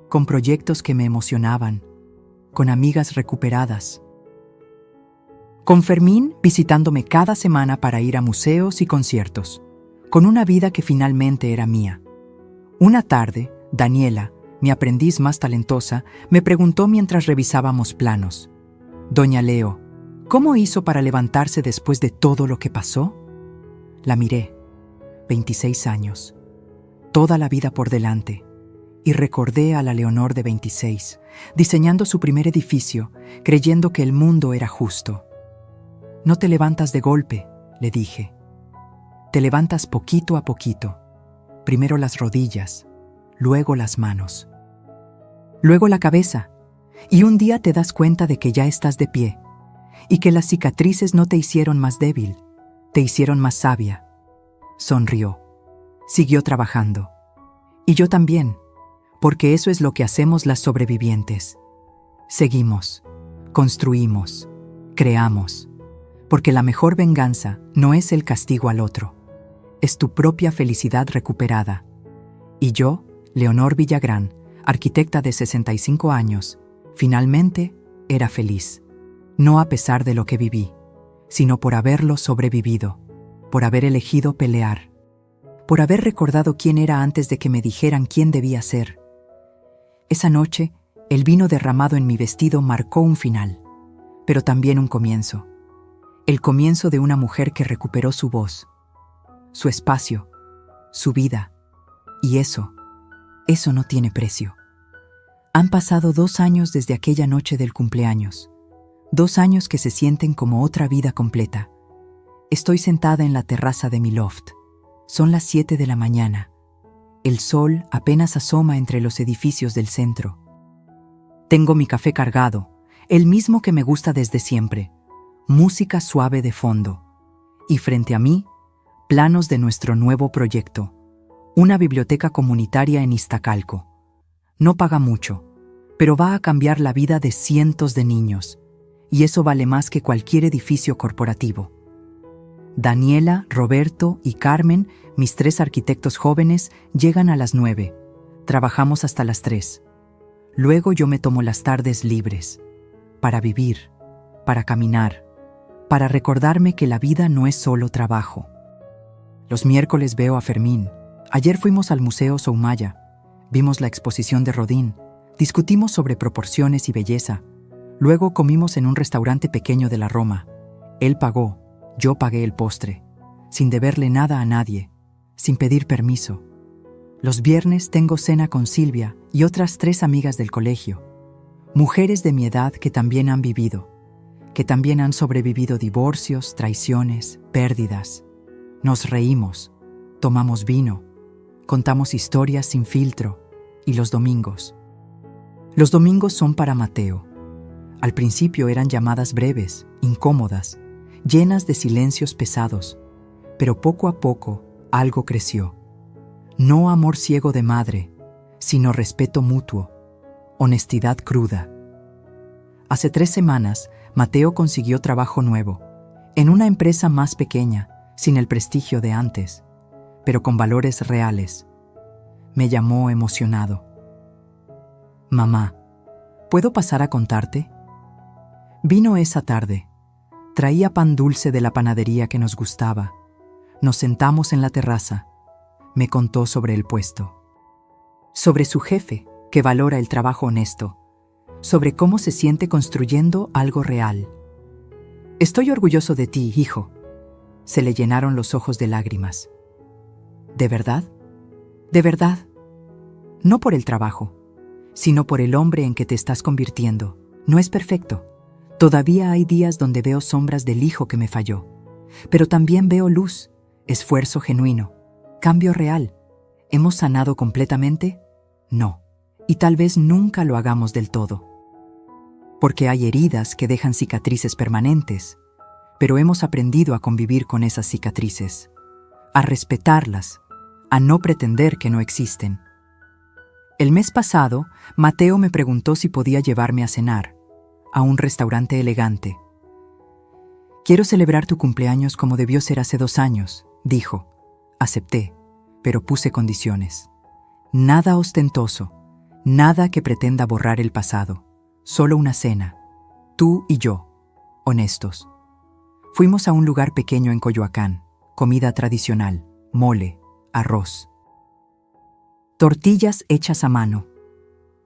con proyectos que me emocionaban, con amigas recuperadas. Con Fermín visitándome cada semana para ir a museos y conciertos, con una vida que finalmente era mía. Una tarde, Daniela, mi aprendiz más talentosa, me preguntó mientras revisábamos planos: «Doña Leo, ¿cómo hizo para levantarse después de todo lo que pasó?». La miré, 26 años, toda la vida por delante, y recordé a la Leonor de 26, diseñando su primer edificio, creyendo que el mundo era justo. «No te levantas de golpe», le dije. «Te levantas poquito a poquito. Primero las rodillas, luego las manos, luego la cabeza, y un día te das cuenta de que ya estás de pie, y que las cicatrices no te hicieron más débil, te hicieron más sabia». Sonrió. Siguió trabajando. Y yo también, porque eso es lo que hacemos las sobrevivientes. Seguimos, construimos, creamos. Porque la mejor venganza no es el castigo al otro, es tu propia felicidad recuperada. Y yo, Leonor Villagrán, arquitecta de 65 años, finalmente era feliz. No a pesar de lo que viví, sino por haberlo sobrevivido, por haber elegido pelear, por haber recordado quién era antes de que me dijeran quién debía ser. Esa noche, el vino derramado en mi vestido marcó un final, pero también un comienzo. El comienzo de una mujer que recuperó su voz, su espacio, su vida. Y eso no tiene precio. Han pasado 2 años desde aquella noche del cumpleaños. 2 años que se sienten como otra vida completa. Estoy sentada en la terraza de mi loft. Son las 7 de la mañana. El sol apenas asoma entre los edificios del centro. Tengo mi café cargado, el mismo que me gusta desde siempre. Música suave de fondo. Y frente a mí, planos de nuestro nuevo proyecto. Una biblioteca comunitaria en Iztacalco. No paga mucho, pero va a cambiar la vida de cientos de niños, y eso vale más que cualquier edificio corporativo. Daniela, Roberto y Carmen, mis 3 arquitectos jóvenes, llegan a las 9. Trabajamos hasta las 3. Luego yo me tomo las tardes libres, para vivir, para caminar, para recordarme que la vida no es solo trabajo. Los miércoles veo a Fermín. Ayer fuimos al Museo Soumaya, vimos la exposición de Rodin, discutimos sobre proporciones y belleza. Luego comimos en un restaurante pequeño de la Roma. Él pagó, yo pagué el postre, sin deberle nada a nadie, sin pedir permiso. Los viernes tengo cena con Silvia y otras 3 amigas del colegio, mujeres de mi edad que también han vivido, que también han sobrevivido divorcios, traiciones, pérdidas. Nos reímos, tomamos vino, contamos historias sin filtro, y los domingos. Los domingos son para Mateo. Al principio eran llamadas breves, incómodas, llenas de silencios pesados, pero poco a poco algo creció. No amor ciego de madre, sino respeto mutuo, honestidad cruda. Hace 3 semanas, Mateo consiguió trabajo nuevo, en una empresa más pequeña, sin el prestigio de antes, pero con valores reales. Me llamó emocionado. Mamá, ¿puedo pasar a contarte? Vino esa tarde. Traía pan dulce de la panadería que nos gustaba. Nos sentamos en la terraza. Me contó sobre el puesto. Sobre su jefe, que valora el trabajo honesto. Sobre cómo se siente construyendo algo real. Estoy orgulloso de ti, hijo. Se le llenaron los ojos de lágrimas. ¿De verdad? ¿De verdad? No por el trabajo, sino por el hombre en que te estás convirtiendo. No es perfecto. Todavía hay días donde veo sombras del hijo que me falló. Pero también veo luz, esfuerzo genuino, cambio real. ¿Hemos sanado completamente? No. Y tal vez nunca lo hagamos del todo. Porque hay heridas que dejan cicatrices permanentes, pero hemos aprendido a convivir con esas cicatrices, a respetarlas, a no pretender que no existen. El mes pasado, Mateo me preguntó si podía llevarme a cenar, a un restaurante elegante. Quiero celebrar tu cumpleaños como debió ser hace 2 años, dijo. Acepté, pero puse condiciones. Nada ostentoso, nada que pretenda borrar el pasado, solo una cena, tú y yo, honestos. Fuimos a un lugar pequeño en Coyoacán, comida tradicional, mole, arroz. Tortillas hechas a mano.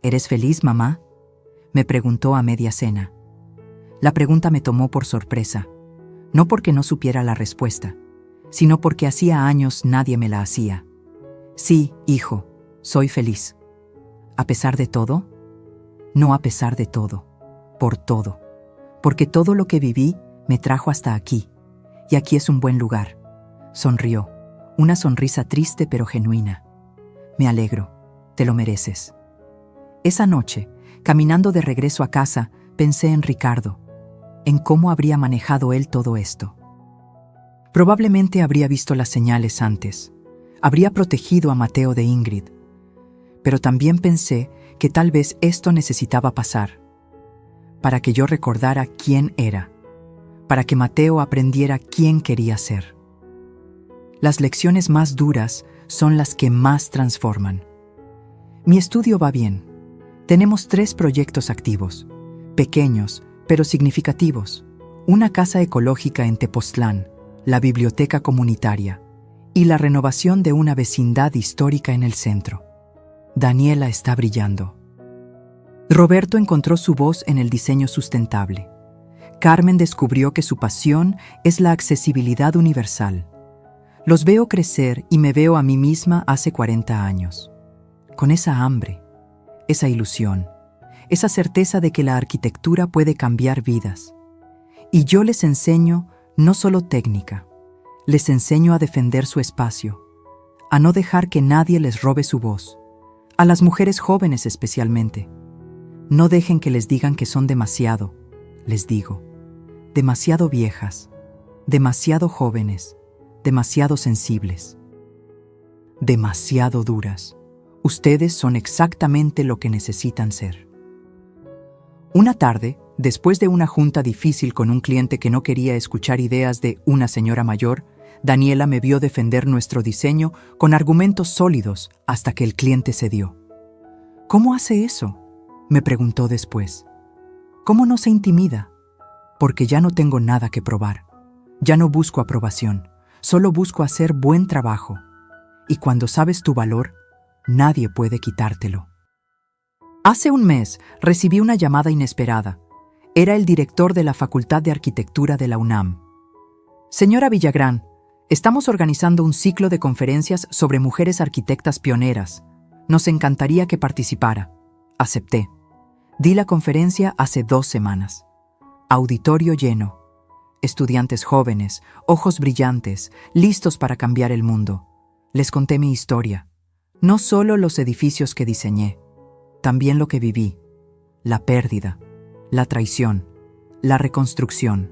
¿Eres feliz, mamá?, me preguntó a media cena. La pregunta me tomó por sorpresa, no porque no supiera la respuesta, sino porque hacía años nadie me la hacía. Sí, hijo, soy feliz. ¿A pesar de todo? No a pesar de todo, por todo, porque todo lo que viví me trajo hasta aquí, y aquí es un buen lugar. Sonrió, una sonrisa triste pero genuina. Me alegro, te lo mereces. Esa noche, caminando de regreso a casa, pensé en Ricardo, en cómo habría manejado él todo esto. Probablemente habría visto las señales antes, habría protegido a Mateo de Ingrid, pero también pensé que tal vez esto necesitaba pasar, para que yo recordara quién era, para que Mateo aprendiera quién quería ser. Las lecciones más duras son las que más transforman. Mi estudio va bien. Tenemos 3 proyectos activos, pequeños pero significativos. Una casa ecológica en Tepoztlán, la biblioteca comunitaria y la renovación de una vecindad histórica en el centro. Daniela está brillando. Roberto encontró su voz en el diseño sustentable. Carmen descubrió que su pasión es la accesibilidad universal. Los veo crecer y me veo a mí misma hace 40 años. Con esa hambre, esa ilusión, esa certeza de que la arquitectura puede cambiar vidas. Y yo les enseño no solo técnica, les enseño a defender su espacio, a no dejar que nadie les robe su voz, a las mujeres jóvenes especialmente. No dejen que les digan que son demasiado, les digo, demasiado viejas, demasiado jóvenes, demasiado sensibles, demasiado duras. Ustedes son exactamente lo que necesitan ser. Una tarde, después de una junta difícil con un cliente que no quería escuchar ideas de una señora mayor, Daniela me vio defender nuestro diseño con argumentos sólidos hasta que el cliente cedió. ¿Cómo hace eso?, me preguntó después. ¿Cómo no se intimida? Porque ya no tengo nada que probar. Ya no busco aprobación, solo busco hacer buen trabajo. Y cuando sabes tu valor, nadie puede quitártelo. Hace un mes recibí una llamada inesperada. Era el director de la Facultad de Arquitectura de la UNAM. Señora Villagrán, estamos organizando un ciclo de conferencias sobre mujeres arquitectas pioneras. Nos encantaría que participara. Acepté. Di la conferencia hace 2 semanas. Auditorio lleno. Estudiantes jóvenes, ojos brillantes, listos para cambiar el mundo. Les conté mi historia. No solo los edificios que diseñé, también lo que viví. La pérdida, la traición, la reconstrucción.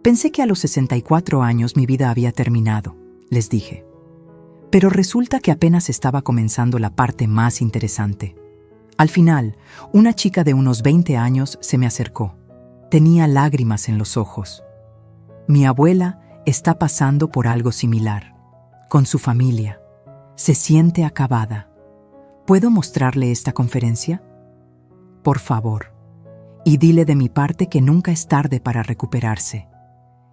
Pensé que a los 64 años mi vida había terminado, les dije. Pero resulta que apenas estaba comenzando la parte más interesante. Al final, una chica de unos 20 años se me acercó. Tenía lágrimas en los ojos. Mi abuela está pasando por algo similar. Con su familia. Se siente acabada. ¿Puedo mostrarle esta conferencia? Por favor. Y dile de mi parte que nunca es tarde para recuperarse.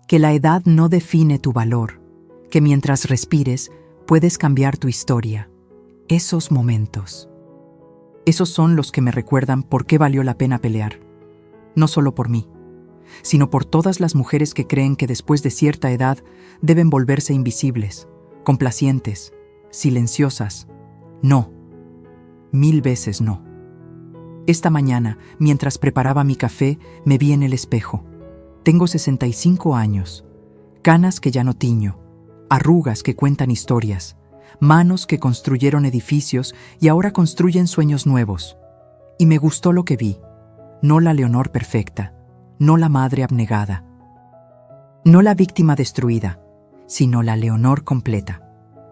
Que la edad no define tu valor. Que mientras respires, puedes cambiar tu historia. Esos momentos. Esos son los que me recuerdan por qué valió la pena pelear. No solo por mí, sino por todas las mujeres que creen que después de cierta edad deben volverse invisibles, complacientes, silenciosas. No. 1000 veces no. Esta mañana, mientras preparaba mi café, me vi en el espejo. Tengo 65 años, canas que ya no tiño, arrugas que cuentan historias, manos que construyeron edificios y ahora construyen sueños nuevos. Y me gustó lo que vi. No la Leonor perfecta, no la madre abnegada, no la víctima destruida, sino la Leonor completa,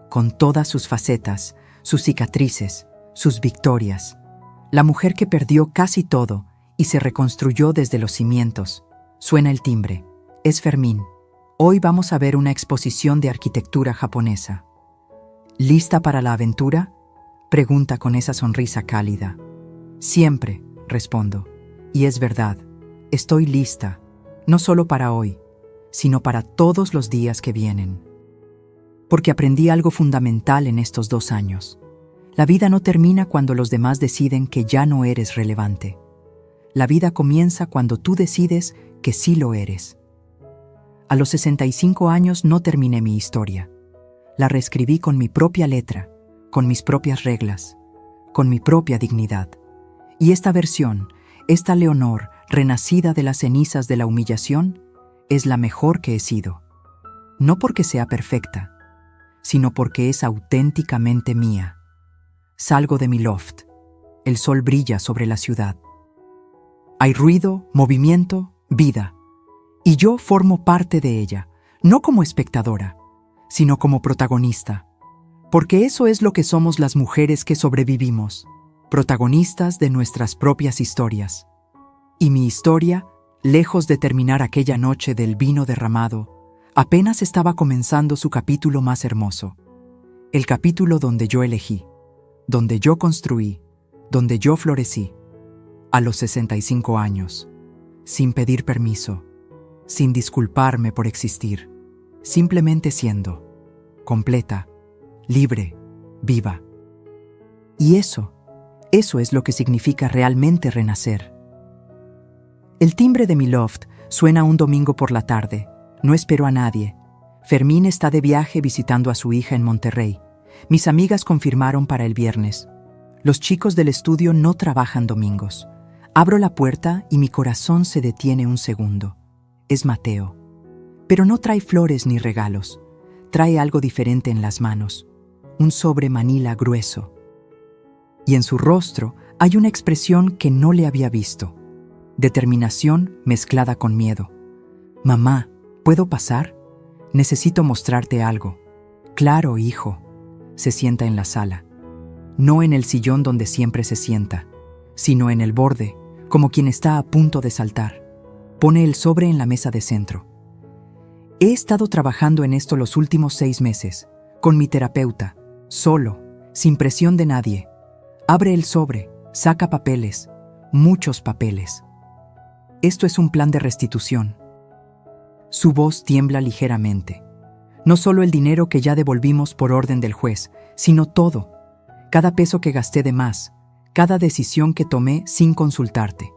con todas sus facetas, sus cicatrices, sus victorias. La mujer que perdió casi todo y se reconstruyó desde los cimientos. Suena el timbre. Es Fermín. Hoy vamos a ver una exposición de arquitectura japonesa. ¿Lista para la aventura?, pregunta con esa sonrisa cálida. Siempre, respondo. Y es verdad, estoy lista, no solo para hoy, sino para todos los días que vienen. Porque aprendí algo fundamental en estos 2 años. La vida no termina cuando los demás deciden que ya no eres relevante. La vida comienza cuando tú decides que sí lo eres. A los 65 años no terminé mi historia. La reescribí con mi propia letra, con mis propias reglas, con mi propia dignidad. Y esta versión, esta Leonor, renacida de las cenizas de la humillación, es la mejor que he sido. No porque sea perfecta, sino porque es auténticamente mía. Salgo de mi loft. El sol brilla sobre la ciudad. Hay ruido, movimiento, vida. Y yo formo parte de ella, no como espectadora, sino como protagonista. Porque eso es lo que somos las mujeres que sobrevivimos, protagonistas de nuestras propias historias. Y mi historia, lejos de terminar aquella noche del vino derramado, apenas estaba comenzando su capítulo más hermoso. El capítulo donde yo elegí, donde yo construí, donde yo florecí. A los 65 años, sin pedir permiso, sin disculparme por existir, simplemente siendo, completa, libre, viva. Y eso es lo que significa realmente renacer. El timbre de mi loft suena un domingo por la tarde. No espero a nadie. Fermín está de viaje visitando a su hija en Monterrey. Mis amigas confirmaron para el viernes. Los chicos del estudio no trabajan domingos. Abro la puerta y mi corazón se detiene un segundo. Es Mateo. Pero no trae flores ni regalos. Trae algo diferente en las manos. Un sobre manila grueso. Y en su rostro hay una expresión que no le había visto. Determinación mezclada con miedo. Mamá, ¿puedo pasar? Necesito mostrarte algo. Claro, hijo. Se sienta en la sala. No en el sillón donde siempre se sienta, sino en el borde, como quien está a punto de saltar. Pone el sobre en la mesa de centro. He estado trabajando en esto los últimos 6 meses, con mi terapeuta, solo, sin presión de nadie. Abre el sobre, saca papeles, muchos papeles. Esto es un plan de restitución. Su voz tiembla ligeramente. No solo el dinero que ya devolvimos por orden del juez, sino todo. Cada peso que gasté de más, cada decisión que tomé sin consultarte,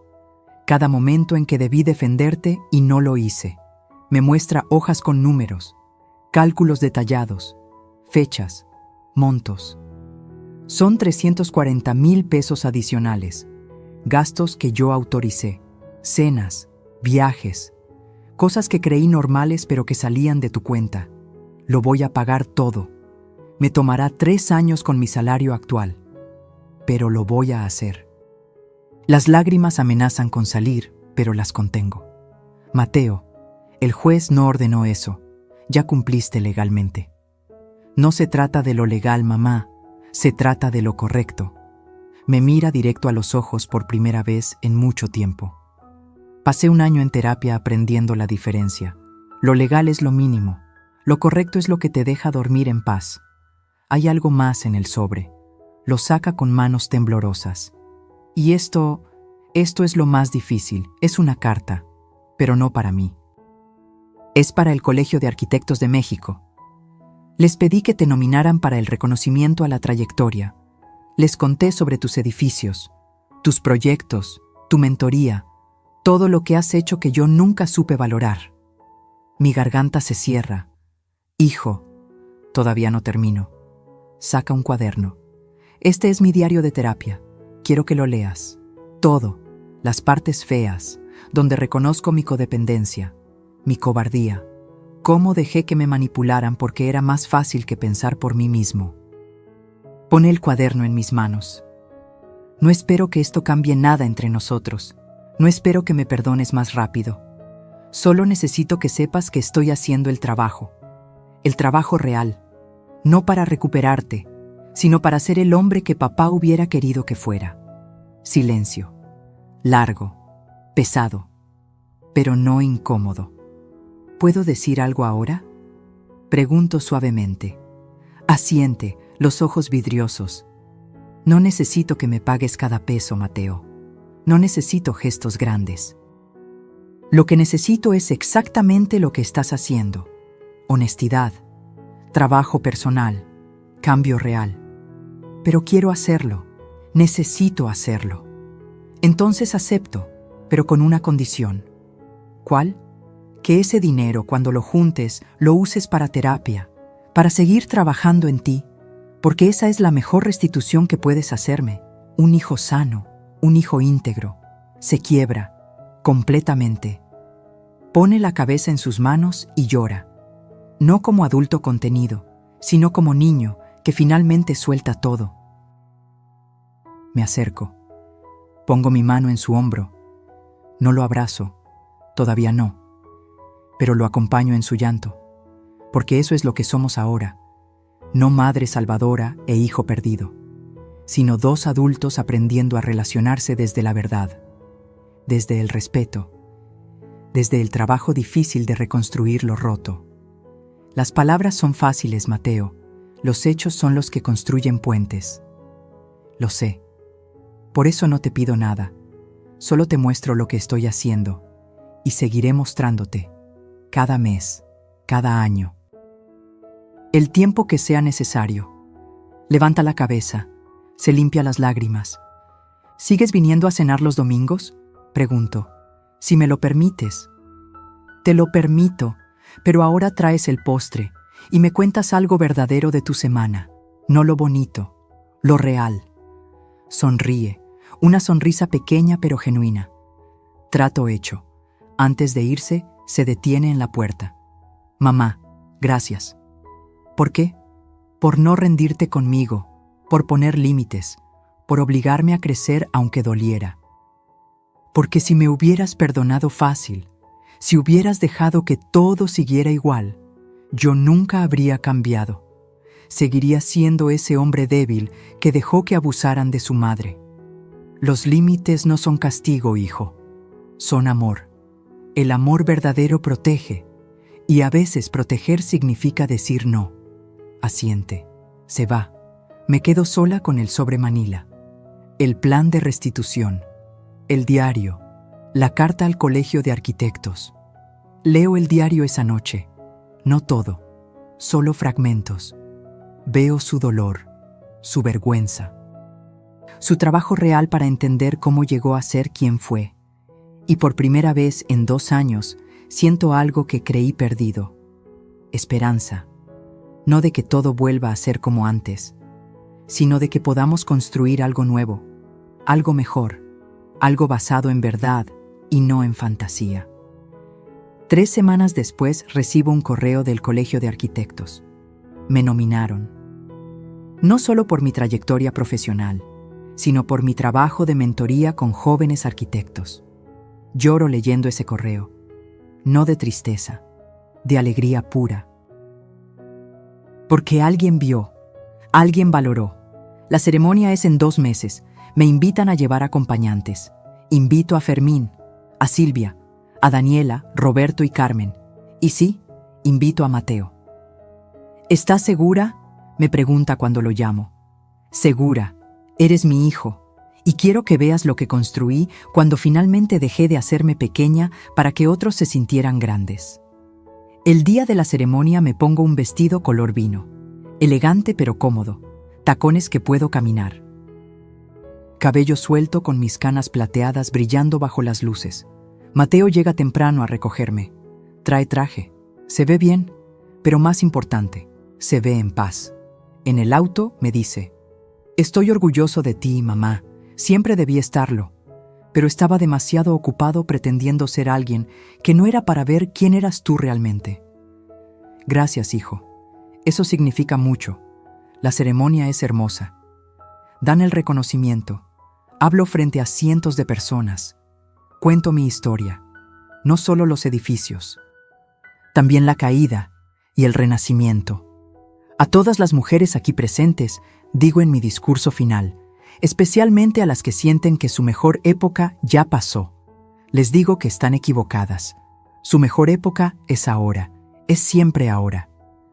cada momento en que debí defenderte y no lo hice. Me muestra hojas con números, cálculos detallados, fechas, montos. Son 340,000 pesos adicionales, gastos que yo autoricé, cenas, viajes, cosas que creí normales pero que salían de tu cuenta. Lo voy a pagar todo. Me tomará 3 años con mi salario actual, pero lo voy a hacer. Las lágrimas amenazan con salir, pero las contengo. Mateo, el juez no ordenó eso. Ya cumpliste legalmente. No se trata de lo legal, mamá. Se trata de lo correcto. Me mira directo a los ojos por primera vez en mucho tiempo. Pasé 1 año en terapia aprendiendo la diferencia. Lo legal es lo mínimo. Lo correcto es lo que te deja dormir en paz. Hay algo más en el sobre. Lo saca con manos temblorosas. Y esto es lo más difícil. Es una carta, pero no para mí. Es para el Colegio de Arquitectos de México. Les pedí que te nominaran para el reconocimiento a la trayectoria. Les conté sobre tus edificios, tus proyectos, tu mentoría, todo lo que has hecho que yo nunca supe valorar. Mi garganta se cierra. Hijo, todavía no termino. Saca un cuaderno. Este es mi diario de terapia. Quiero que lo leas. Todo, las partes feas, donde reconozco mi codependencia, mi cobardía, cómo dejé que me manipularan porque era más fácil que pensar por mí mismo. Pone el cuaderno en mis manos. No espero que esto cambie nada entre nosotros. No espero que me perdones más rápido. Solo necesito que sepas que estoy haciendo el trabajo real, no para recuperarte, sino para ser el hombre que papá hubiera querido que fuera. Silencio. Largo, pesado, pero no incómodo. ¿Puedo decir algo ahora? Pregunto suavemente. Asiente, los ojos vidriosos. No necesito que me pagues cada peso, Mateo. No necesito gestos grandes. Lo que necesito es exactamente lo que estás haciendo. Honestidad, trabajo personal, cambio real. Pero quiero hacerlo. Necesito hacerlo. Entonces acepto, pero con una condición. ¿Cuál? Que ese dinero, cuando lo juntes, lo uses para terapia, para seguir trabajando en ti, porque esa es la mejor restitución que puedes hacerme. Un hijo sano, un hijo íntegro, se quiebra, completamente. Pone la cabeza en sus manos y llora. No como adulto contenido, sino como niño que finalmente suelta todo. Me acerco. Pongo mi mano en su hombro. No lo abrazo, todavía no, pero lo acompaño en su llanto, porque eso es lo que somos ahora, no madre salvadora e hijo perdido, sino 2 adultos aprendiendo a relacionarse desde la verdad, desde el respeto, desde el trabajo difícil de reconstruir lo roto. Las palabras son fáciles, Mateo, los hechos son los que construyen puentes. Lo sé. Por eso no te pido nada, solo te muestro lo que estoy haciendo y seguiré mostrándote, cada mes, cada año. El tiempo que sea necesario. Levanta la cabeza, se limpia las lágrimas. ¿Sigues viniendo a cenar los domingos? Pregunto. Si me lo permites. Te lo permito, pero ahora traes el postre y me cuentas algo verdadero de tu semana, no lo bonito, lo real. Sonríe. Una sonrisa pequeña pero genuina. Trato hecho. Antes de irse, se detiene en la puerta. Mamá, gracias. ¿Por qué? Por no rendirte conmigo, por poner límites, por obligarme a crecer aunque doliera. Porque si me hubieras perdonado fácil, si hubieras dejado que todo siguiera igual, yo nunca habría cambiado. Seguiría siendo ese hombre débil que dejó que abusaran de su madre. Los límites no son castigo, hijo. Son amor. El amor verdadero protege, y a veces proteger significa decir no. Asiente. Se va. Me quedo sola con el sobre Manila. El plan de restitución. El diario. La carta al colegio de arquitectos. Leo el diario esa noche. No todo. Solo fragmentos. Veo su dolor, su vergüenza, su trabajo real para entender cómo llegó a ser quien fue. Y por primera vez en 2 años siento algo que creí perdido. Esperanza. No de que todo vuelva a ser como antes, sino de que podamos construir algo nuevo, algo mejor, algo basado en verdad y no en fantasía. 3 semanas después recibo un correo del Colegio de Arquitectos. Me nominaron. No solo por mi trayectoria profesional, sino por mi trabajo de mentoría con jóvenes arquitectos. Lloro leyendo ese correo, no de tristeza, de alegría pura. Porque alguien vio, alguien valoró. La ceremonia es en 2 meses. Me invitan a llevar acompañantes. Invito a Fermín, a Silvia, a Daniela, Roberto y Carmen. Y sí, invito a Mateo. ¿Estás segura?, me pregunta cuando lo llamo. Segura, eres mi hijo, y quiero que veas lo que construí cuando finalmente dejé de hacerme pequeña para que otros se sintieran grandes. El día de la ceremonia me pongo un vestido color vino, elegante pero cómodo, tacones que puedo caminar. Cabello suelto con mis canas plateadas brillando bajo las luces. Mateo llega temprano a recogerme. Trae traje. Se ve bien, pero más importante, se ve en paz. En el auto me dice: estoy orgulloso de ti, mamá. Siempre debí estarlo, pero estaba demasiado ocupado pretendiendo ser alguien que no era para ver quién eras tú realmente. Gracias, hijo. Eso significa mucho. La ceremonia es hermosa. Dan el reconocimiento. Hablo frente a cientos de personas. Cuento mi historia. No solo los edificios. También la caída y el renacimiento. A todas las mujeres aquí presentes, digo en mi discurso final, especialmente a las que sienten que su mejor época ya pasó. Les digo que están equivocadas. Su mejor época es ahora, es siempre ahora.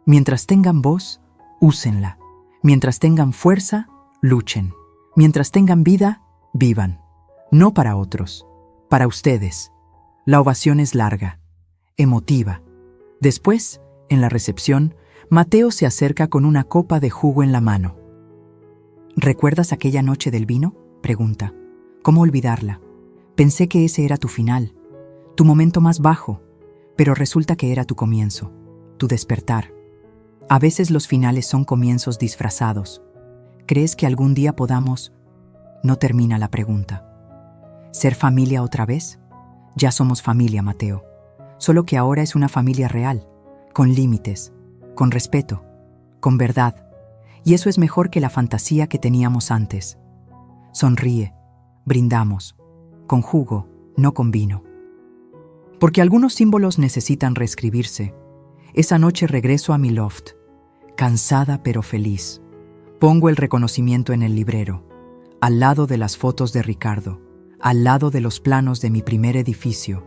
Mientras tengan voz, úsenla. Mientras tengan fuerza, luchen. Mientras tengan vida, vivan. No para otros, para ustedes. La ovación es larga, emotiva. Después, en la recepción, Mateo se acerca con una copa de jugo en la mano. ¿Recuerdas aquella noche del vino?, pregunta. ¿Cómo olvidarla? Pensé que ese era tu final, tu momento más bajo, pero resulta que era tu comienzo, tu despertar. A veces los finales son comienzos disfrazados. ¿Crees que algún día podamos...? No termina la pregunta. ¿Ser familia otra vez? Ya somos familia, Mateo. Solo que ahora es una familia real, con límites, con respeto, con verdad. Y eso es mejor que la fantasía que teníamos antes. Sonríe, brindamos, con jugo, no con vino. Porque algunos símbolos necesitan reescribirse. Esa noche regreso a mi loft, cansada pero feliz. Pongo el reconocimiento en el librero, al lado de las fotos de Ricardo, al lado de los planos de mi primer edificio,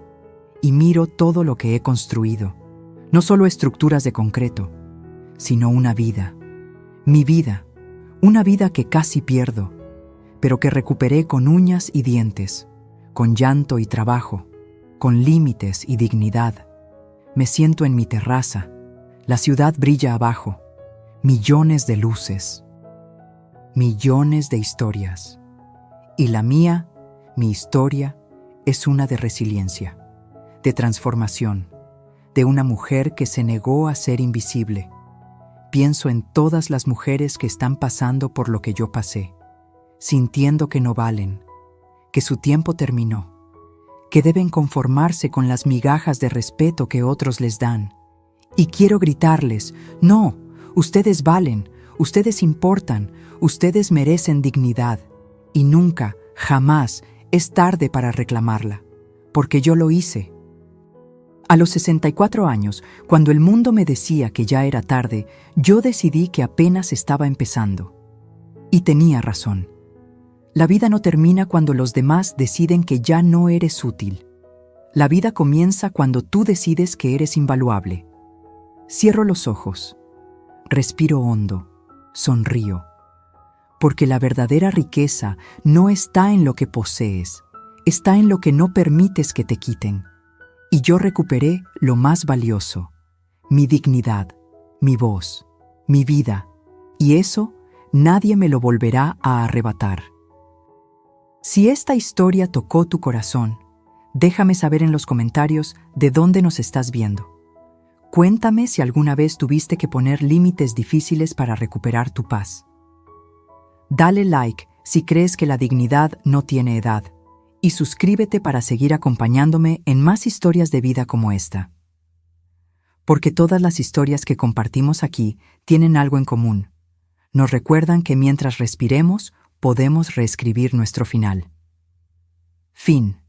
y miro todo lo que he construido. No solo estructuras de concreto, sino una vida. Mi vida, una vida que casi pierdo, pero que recuperé con uñas y dientes, con llanto y trabajo, con límites y dignidad. Me siento en mi terraza, la ciudad brilla abajo, millones de luces, millones de historias. Y la mía, mi historia, es una de resiliencia, de transformación, de una mujer que se negó a ser invisible. Pienso en todas las mujeres que están pasando por lo que yo pasé, sintiendo que no valen, que su tiempo terminó, que deben conformarse con las migajas de respeto que otros les dan. Y quiero gritarles: no, ustedes valen, ustedes importan, ustedes merecen dignidad, y nunca, jamás, es tarde para reclamarla, porque yo lo hice. A los 64 años, cuando el mundo me decía que ya era tarde, yo decidí que apenas estaba empezando. Y tenía razón. La vida no termina cuando los demás deciden que ya no eres útil. La vida comienza cuando tú decides que eres invaluable. Cierro los ojos, respiro hondo, sonrío, porque la verdadera riqueza no está en lo que posees, está en lo que no permites que te quiten. Y yo recuperé lo más valioso, mi dignidad, mi voz, mi vida, y eso nadie me lo volverá a arrebatar. Si esta historia tocó tu corazón, déjame saber en los comentarios de dónde nos estás viendo. Cuéntame si alguna vez tuviste que poner límites difíciles para recuperar tu paz. Dale like si crees que la dignidad no tiene edad y suscríbete para seguir acompañándome en más historias de vida como esta. Porque todas las historias que compartimos aquí tienen algo en común. Nos recuerdan que mientras respiremos, podemos reescribir nuestro final. Fin.